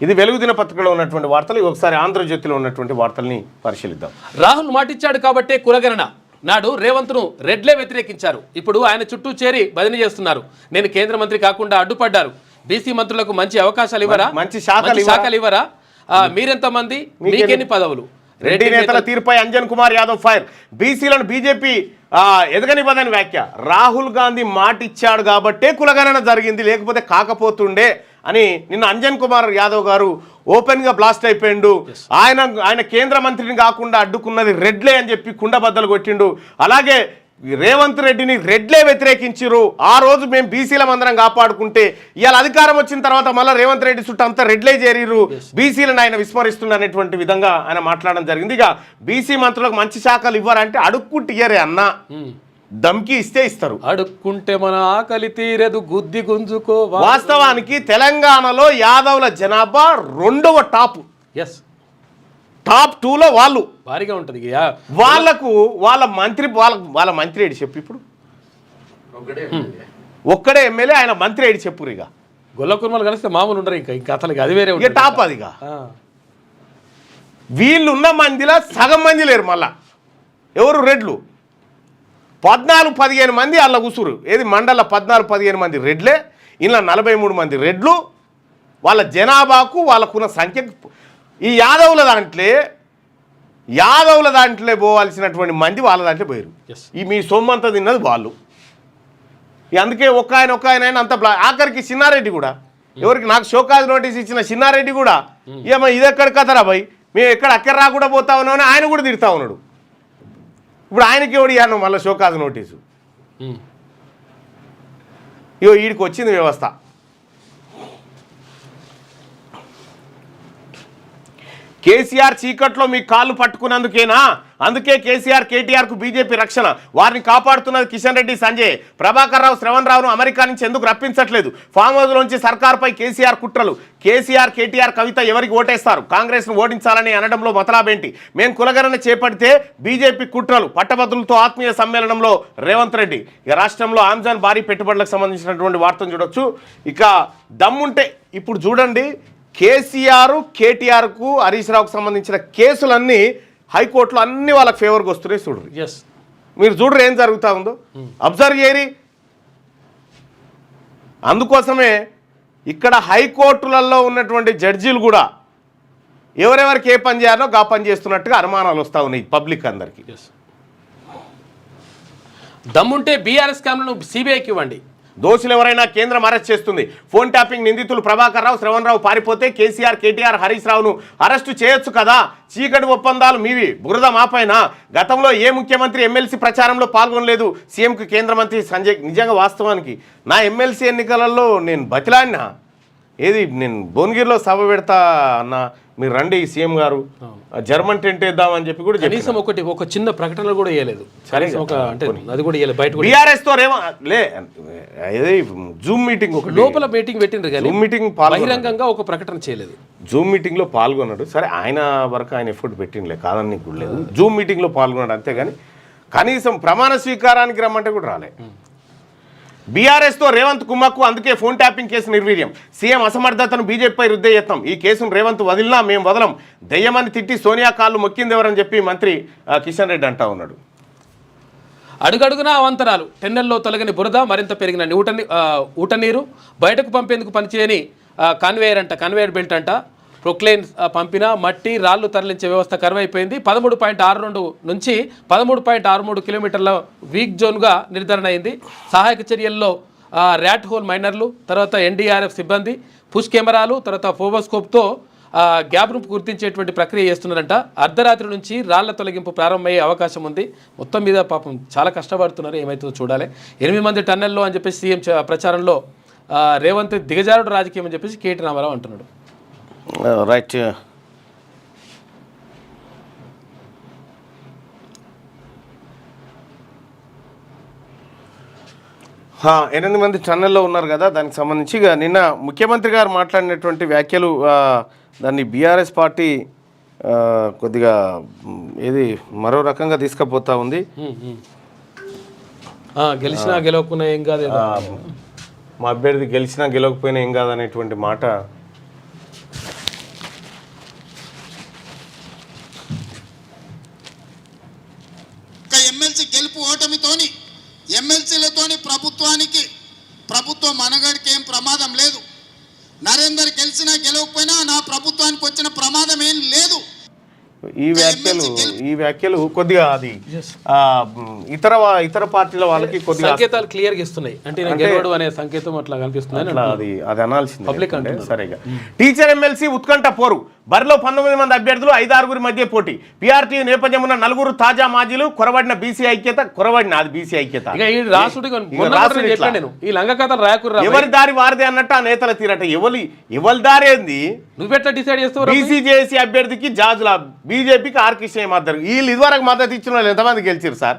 ఇది వెలుగు దినపత్రికలో ఉన్నటువంటి వార్తలు. ఒకసారి ఆంధ్రజ్యోతిలో ఉన్నటువంటి వార్తల్ని పరిశీలిద్దాం. రాహుల్ మాటిచ్చాడు కాబట్టే కులగణన. నాడు రేవంత్ను రెడ్లే వ్యతిరేకించారు. ఇప్పుడు ఆయన చుట్టూ చేరి బదిలీ చేస్తున్నారు. నేను కేంద్ర మంత్రి కాకుండా అడ్డుపడ్డారు. బీసీ మంత్రులకు మంచి అవకాశాలు ఇవ్వరా, మంచి శాఖలు ఇవ్వరా, మీరెంతమంది, మీకెన్ని పదవులు? రెడ్డి నేతల తీరుపై అంజన్ కుమార్ యాదవ్ ఫైర్. బీసీలను బీజేపీ ఎదగనివ్వదని వ్యాఖ్య. రాహుల్ గాంధీ మాటిచ్చాడు కాబట్టే కులగణన జరిగింది, లేకపోతే కాకపోతుండే అని నిన్న అంజన్ కుమార్ యాదవ్ గారు ఓపెన్ గా బ్లాస్ట్ అయిపోయిండు. ఆయన కేంద్ర మంత్రిని కాకుండా అడ్డుకున్నది రెడ్లే అని చెప్పి కుండబద్దలు కొట్టిండు. అలాగే రేవంత్ రెడ్డిని రెడ్లే వ్యతిరేకించారు. ఆ రోజు మేము బీసీల మందరం కాపాడుకుంటే ఇవాళ అధికారం వచ్చిన తర్వాత మళ్ళీ రేవంత్ రెడ్డి చుట్టూ అంతా రెడ్లే చేరిరు, బీసీలను ఆయన విస్మరిస్తున్నారు అనేటువంటి విధంగా ఆయన మాట్లాడడం జరిగింది. ఇక బీసీ మంత్రులకు మంచి శాఖలు ఇవ్వరంటే అడుక్కుంటే ఇయ్యరే అన్న. ధమ్కి ఇస్తే ఇస్తారు. అడుక్కుంటే మన ఆకలి తీరదు గుద్ది గుంజుకో. వాస్తవానికి తెలంగాణలో యాదవుల జనాభా 2వ టాప్ 2లో వాళ్ళు భారీగా ఉంటుంది. వాళ్ళకు వాళ్ళ మంత్రి ఏడి చెప్పు. ఇప్పుడు ఒక్కడే ఎమ్మెల్యే, ఆయన మంత్రి ఏడి చెప్పురు. ఇక గొల్ల కుర్మలు కలిస్తే మామూలు ఉండరు. ఇంకా అతనికి అది వేరే ఇక టాప్ అదిగా. వీళ్ళున్న మందిలో సగం మంది లేరు. మళ్ళా ఎవరు రెడ్లు 14-15 మంది అలా కూసురు. ఏది మండల 14-15 మంది రెడ్లే, ఇలా 43 మంది రెడ్లు. వాళ్ళ జనాభాకు వాళ్ళకున్న సంఖ్యకు ఈ యాదవుల దాంట్లో పోవాల్సినటువంటి మంది వాళ్ళ దాంట్లో పోయారు. ఈ మీ సొమ్మంతా తిన్నది వాళ్ళు. అందుకే ఒక ఆయన అంత ఆఖరికి చిన్నారెడ్డి కూడా, ఎవరికి నాకు షోకాజ్ నోటీస్ ఇచ్చిన చిన్నారెడ్డి కూడా ఏమో ఇదెక్కడ కథరా భయ్, మేము ఎక్కడ అక్కడ రాకుండా పోతా ఉన్నామని ఆయన కూడా తిడతా ఉన్నాడు. ఇప్పుడు ఆయనకి ఎవడు ఇవ్వను మళ్ళీ షోకాజ్ నోటీసు. ఇగో వీడికి వచ్చింది వ్యవస్థ. కేసీఆర్ చీకట్లో మీ కాళ్ళు పట్టుకున్నందుకేనా? అందుకే కేసీఆర్ కేటీఆర్కు బీజేపీ రక్షణ. వారిని కాపాడుతున్నది కిషన్ రెడ్డి, సంజయ్. ప్రభాకర్ రావు, శ్రవణ్ రావును అమెరికా నుంచి ఎందుకు రప్పించట్లేదు? ఫామ్ హౌస్ నుంచి సర్కార్పై కేసీఆర్ కుట్రలు. కేసీఆర్, కేటీఆర్, కవిత ఎవరికి ఓటేస్తారు? కాంగ్రెస్ను ఓడించాలని అనడంలో మతలాబేంటి? మేము కులగణన చేపడితే బీజేపీ కుట్రలు. పట్టభద్రులతో ఆత్మీయ సమ్మేళనంలో రేవంత్ రెడ్డి. ఇక రాష్ట్రంలో ఆమ్జాన్ భారీ పెట్టుబడులకు సంబంధించినటువంటి వార్తను చూడొచ్చు. ఇక దమ్ముంటే ఇప్పుడు చూడండి, కేసీఆర్, కేటీఆర్కు, హరీష్ రావుకు సంబంధించిన కేసులన్నీ హైకోర్టులో అన్ని వాళ్ళకి ఫేవర్గా వస్తున్నాయి. చూడరు, మీరు చూడరు ఏం జరుగుతూ ఉందో, అబ్జర్వ్ చేయరి. అందుకోసమే ఇక్కడ హైకోర్టులలో ఉన్నటువంటి జడ్జీలు కూడా ఎవరెవరికి ఏ పని చేయాలో గా పని చేస్తున్నట్టుగా అనుమానాలు వస్తూ ఉన్నాయి పబ్లిక్ అందరికీ. దమ్ముంటే బీఆర్ఎస్ స్కామ్లను సిబిఐకి ఇవ్వండి. దోషులు ఎవరైనా కేంద్రం అరెస్ట్ చేస్తుంది. ఫోన్ ట్యాపింగ్ నిందితులు ప్రభాకర్ రావు, శ్రవణ్ రావు పారిపోతే కేసీఆర్, కేటీఆర్, హరీష్ రావును అరెస్టు చేయొచ్చు కదా. చీకటి ఒప్పందాలు మీవి, బురద మాపైన. గతంలో ఏ ముఖ్యమంత్రి ఎమ్మెల్సీ ప్రచారంలో పాల్గొనలేదు. సీఎంకు కేంద్ర మంత్రి సంజయ్. నిజంగా వాస్తవానికి నా ఎమ్మెల్సీ ఎన్నికలలో నేను బతిలాడినా. ఏది నేను భువనగిరిలో సభ పెడతా అన్న, మీరు రండి సీఎం గారు, జర్మన్ టెంట్ వేద్దామని చెప్పి కూడా కనీసం ఒక చిన్న ప్రకటన కూడా ఇవ్వలేదు. అది కూడా ఇవ్వలేదు. బయట బీఆర్ఎస్ తో జూమ్ మీటింగ్, ఒక లోపల మీటింగ్ పెట్టిండ్రు కానీ జూమ్ మీటింగ్ బహిరంగంగా ఒక ప్రకటన చేయలేదు. జూమ్ మీటింగ్ లో పాల్గొన్నాడు. సరే, ఆయన వరకు ఆయన ఎఫర్ట్ పెట్టిండలే, కాదని కూడా లేదు. జూమ్ మీటింగ్ లో పాల్గొన్నాడు అంతేగాని కనీసం ప్రమాణ స్వీకారానికి రమ్మంటే కూడా రాలే. బీఆర్ఎస్తో రేవంత్ కుమ్మక్కు. అందుకే ఫోన్ ట్యాపింగ్ కేసు నిర్వీర్యం. సీఎం అసమర్థతను బీజేపీపై రుద్దే యత్నం. ఈ కేసును రేవంత్ వదిలినా మేము వదలం. దెయ్యమని తిట్టి సోనియా కాళ్ళు మొక్కిందెవరని చెప్పి మంత్రి కిషన్ రెడ్డి అంటా ఉన్నాడు. అడుగడుగునా అవంతరాలు. టెన్నెల్లో తొలగని బురద, మరింత పెరిగిన ఊటనీరు. బయటకు పంపేందుకు పనిచేయని కన్వేయర్ బెల్ట్ అంట. ప్రొక్లైన్ పంపిన మట్టి, రాళ్లు తరలించే వ్యవస్థ కరువైపోయింది. 13.62 నుంచి 13.63 కిలోమీటర్ల వీక్ జోన్గా నిర్ధారణ అయింది. సహాయక చర్యల్లో ర్యాట్ హోల్ మైనర్లు, తర్వాత ఎన్డీఆర్ఎఫ్ సిబ్బంది, పుష్ కెమెరాలు, తర్వాత ఫోబోస్కోప్తో గ్యాప్ను గుర్తించేటువంటి ప్రక్రియ చేస్తున్నారంట. అర్ధరాత్రి నుంచి రాళ్ల తొలగింపు ప్రారంభమయ్యే అవకాశం ఉంది. మొత్తం మీద పాపం చాలా కష్టపడుతున్నారు. ఏమైతుందో చూడాలి. 8 మంది టన్నెల్లో అని చెప్పేసి సీఎం ప్రచారంలో రేవంత్ దిగజారుడు రాజకీయం అని చెప్పేసి కేటీ రామారావు అంటున్నాడు. రైట్. 8 మంది ఛానల్లో ఉన్నారు కదా, దానికి సంబంధించి ఇక నిన్న ముఖ్యమంత్రి గారు మాట్లాడినటువంటి వ్యాఖ్యలు, దాన్ని బీఆర్ఎస్ పార్టీ కొద్దిగా ఏది మరో రకంగా తీసుకుపోతా ఉంది. గెలిచినా గెలవకున్నా ఏం కాదు, మా అభ్యర్థి గెలిచినా గెలవకపోయినా ఏం కాదనేటువంటి మాట ఎమ్మెల్సీ గెలుపు ఓటమితోని, ఎమ్మెల్సీలతోని ప్రభుత్వం మనగడికి ఏం ప్రమాదం లేదు. నరేందర్ గెలిచినా గెలవకపోయినా నా ప్రభుత్వానికి వచ్చిన ప్రమాదం ఏం లేదు. ఈ వ్యాఖ్యలు కొద్దిగా అది ఇతర పార్టీల వాళ్ళకి కొద్దిగా సంకేతాలు క్లియర్ గా ఇస్తున్నాయి. అంటే గెలవడు అనే సంకేతం అట్లా కనిపిస్తుంది. అది అనాల్సింది. పబ్లిక్ అంటే సరేగా. టీచర్ ఎమ్మెల్సీ ఉత్కంఠ పోరు. బరిలో 19 మంది అభ్యర్థులు, 5-6 మధ్య పోటీ. పీఆర్టీ నేపథ్యం ఉన్న 4 తాజా మాజీలు. కొరవడిన బీసీ ఐక్యత. అది బీసీ ఐక్యత. ఎవరి దారి వారిదే అన్నట్టు ఆ నేతల తీరట. ఎవరి దారి ఏంది? నువ్వెట్లా డిసైడ్ చేస్తావు? బీసీ జేఏసీ అభ్యర్థికి జాజుల, బీజేపీకి ఆర్ కృష్ణ మద్దతు. వీళ్ళు ఇదివరకు మద్దతు ఇచ్చిన వాళ్ళు ఎంతమంది గెలిచారు సార్?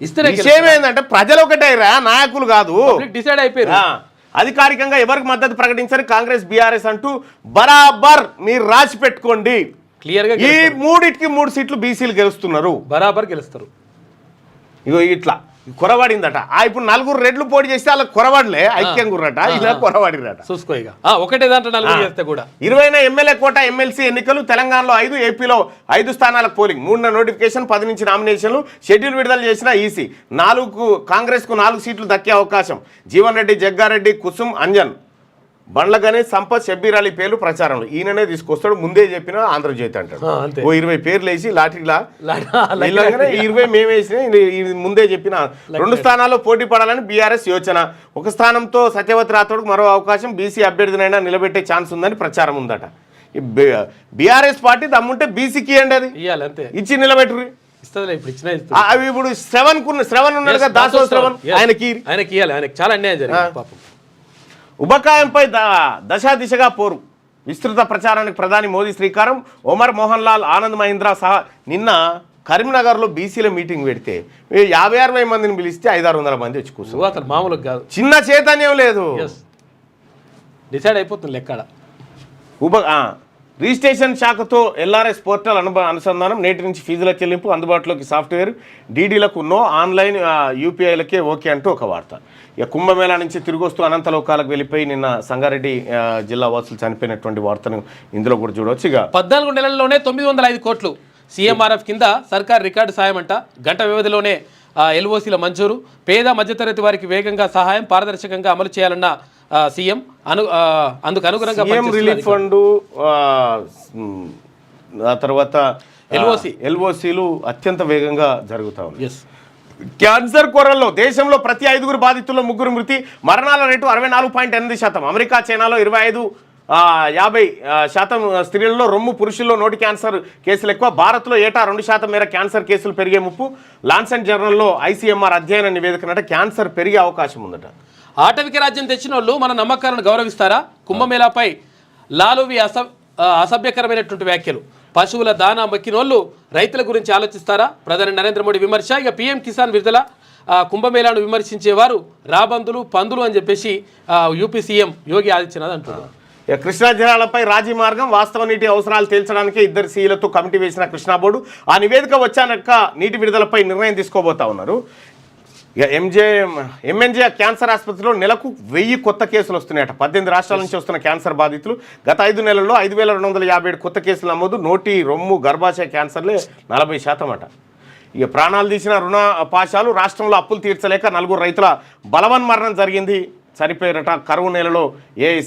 ఇస్తేనే విషయం ఏంటంటే ప్రజలు ఒకటేరా, నాయకులు కాదు. డిసైడ్ అయిపోయారు. అధికారికంగా ఎవరికి మద్దతు ప్రకటించారు కాంగ్రెస్ బీఆర్ఎస్ అంటూ బరాబర్ మీరు రాసి పెట్టుకోండి. క్లియర్ గా ఈ మూడిటికి 3 సీట్లు బీసీలు గెలుస్తున్నారు, బరాబర్ గెలుస్తారు. ఇగో ఇట్లా కొరవాడిందట. ఇప్పుడు 4 రెడ్లు పోటీ చేస్తే వాళ్ళకి కొరవాడలే, ఐక్యం గుర్రట, ఇలా కొరవాడిరట. చూసుకో ఇక ఒకటే దాంట్లో 4 చేస్తే కూడా 20 ఎమ్మెల్యే కోట ఎమ్మెల్సీ ఎన్నికలు తెలంగాణలో 5, ఏపీలో 5 స్థానాలకు పోలింగ్. 3 నోటిఫికేషన్, 10 నుంచి నామినేషన్లు, షెడ్యూల్ విడుదల చేసిన ఈసీ. 4 కాంగ్రెస్ కు 4 సీట్లు దక్కే అవకాశం. జీవన్ రెడ్డి, జగ్గారెడ్డి, కుసుమ్, అంజన్, బండ్ల గణేష్, సంపత్, షబ్బీర్ అలీ పేర్లు ప్రచారంలో. ఈయననే తీసుకొస్తాడు, ముందే చెప్పిన ఆంధ్రజ్యోతి అంటాడు. ఓ 20 పేర్లు వేసి లాఠీలా 20 మేము వేసినా ముందే చెప్పిన. 2 స్థానాల్లో పోటీ పడాలని బీఆర్ఎస్ యోచన. 1 స్థానంతో సత్యవతి రాథోడ్కు మరో అవకాశం. బీసీ అభ్యర్థినైనా నిలబెట్టే ఛాన్స్ ఉందని ప్రచారం ఉందట. బీఆర్ఎస్ పార్టీ దమ్ముంటే బీసీకి ఇవ్వండి, అది అంతే ఇచ్చి నిలబెట్టుర్రి. అవి ఇప్పుడు శ్రవణ్ ఉన్నాడు కదా, దాసో శ్రవణ్, ఆయనకి ఇవ్వాలి. ఆయనకి చాలా అన్యాయం జరిగింది పాపం. ఉబకాయంపై దశా దిశగా పోరు. విస్తృత ప్రచారానికి ప్రధాని మోదీ శ్రీకారం. ఒమర్ మోహన్ లాల్, ఆనంద్ మహీంద్రా సహా నిన్న కరీంనగర్లో బీసీల మీటింగ్ పెడితే 50-60 మందిని పిలిస్తే 500-600 మంది వచ్చి కూర్చున్నారు. అసలు మామూలుగా కాదు, చిన్న చైతన్యం లేదు. డిసైడ్ అయిపోతుంది లెక్కడ. రిజిస్ట్రేషన్ శాఖతో ఎల్ఆర్ఎస్ పోర్టల్ అనుసంధానం. నేటి నుంచి ఫీజుల చెల్లింపు, అందుబాటులోకి సాఫ్ట్వేర్, డీడీలకు నో, ఆన్లైన్ యూపీఐలకే ఓకే అంటూ ఒక వార్త. ఇక కుంభమేళా నుంచి తిరిగి వస్తూ అనంతలోకాలకు వెళ్ళిపోయి నిన్న సంగారెడ్డి జిల్లా వాసులు చనిపోయినటువంటి వార్తను ఇందులో కూడా చూడవచ్చు. ఇక 14 నెలల్లోనే 905 కోట్లు సీఎంఆర్ఎఫ్ కింద సర్కార్ రికార్డు సాయం అంట. గంట వ్యవధిలోనే ఎల్ఓసీల మంజూరు. పేద మధ్యతరగతి వారికి వేగంగా సహాయం, పారదర్శకంగా అమలు చేయాలన్న సీఎం. అందుకు అనుగుణంగా రిలీఫ్ ఫండ్, ఆ తర్వాత ఎల్ఓసీలు అత్యంత వేగంగా జరుగుతూ ఉంది. క్యాన్సర్ కొరల్లో దేశంలో ప్రతి 5 బాధితుల్లో 3 మృతి. మరణాల రేటు 64.8%. అమెరికా, చైనాలో 25-50% స్త్రీలలో రొమ్ము, పురుషుల్లో నోటి క్యాన్సర్ కేసులు ఎక్కువ. భారత్లో ఏటా 2% మేర క్యాన్సర్ కేసులు పెరిగే ముప్పు. లాన్సెట్ జర్నల్లో ఐసీఎంఆర్ అధ్యయన నివేదికనట క్యాన్సర్ పెరిగే అవకాశం ఉందట. ఆటవిక రాజ్యం తెచ్చిన వాళ్ళు మన నమ్మకాలను గౌరవిస్తారా? కుంభమేళాపై లాలువి అసభ్యకరమైనటువంటి వ్యాఖ్యలు. పశువుల దానా మొక్కినోళ్ళు రైతుల గురించి ఆలోచిస్తారా? ప్రధాని నరేంద్ర మోడీ విమర్శ. ఇక పీఎం కిసాన్ విడుదల. కుంభమేళాను విమర్శించేవారు రాబందులు, పందులు అని చెప్పేసి యూపీ సీఎం యోగి ఆదిత్యనాథ్ అంటున్నారు. కృష్ణా జలాలపై రాజీ మార్గం. వాస్తవ నీటి అవసరాలు తేల్చడానికి 2 సీలతో కమిటీ వేసిన కృష్ణా బోర్డు. ఆ నివేదిక వచ్చాక నీటి విడుదలపై నిర్ణయం తీసుకోబోతా ఉన్నారు. ఇక ఎంఎన్జే క్యాన్సర్ ఆసుపత్రిలో నెలకు 1000 కొత్త కేసులు వస్తున్నాయట. 18 రాష్ట్రాల నుంచి వస్తున్న క్యాన్సర్ బాధితులు. గత 5 నెలల్లో 5257 కొత్త కేసులు నమోదు. నోటి, రొమ్ము, గర్భాశయ క్యాన్సర్లే 40% అట. ఇక ప్రాణాలు తీసిన రుణ పాశాలు. రాష్ట్రంలో అప్పులు తీర్చలేక 4 రైతుల బలవన్మరణం జరిగింది, చనిపోయారట. కరువు నెలలో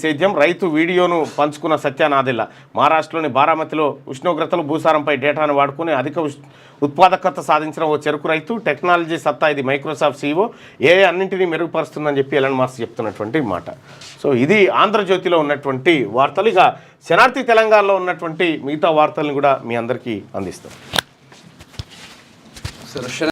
సేద్యం. రైతు వీడియోను పంచుకున్న సత్యానాదెల్లా. మహారాష్ట్రలోని బారామతిలో ఉష్ణోగ్రతలు, భూసారంపై డేటాను వాడుకుని అధిక ఉత్పాదకత సాధించిన ఓ చెరుకు రైతు. టెక్నాలజీ సత్తా ఇది. మైక్రోసాఫ్ట్ సీఈఓ అన్నింటినీ మెరుగుపరుస్తుందని చెప్పి ఎలన్ మస్క్ చెప్తున్నటువంటి మాట. సో ఇది ఆంధ్రజ్యోతిలో ఉన్నటువంటి వార్తలు. ఇక శనార్థి తెలంగాణలో ఉన్నటువంటి మిగతా వార్తలను కూడా మీ అందరికీ అందిస్తాం.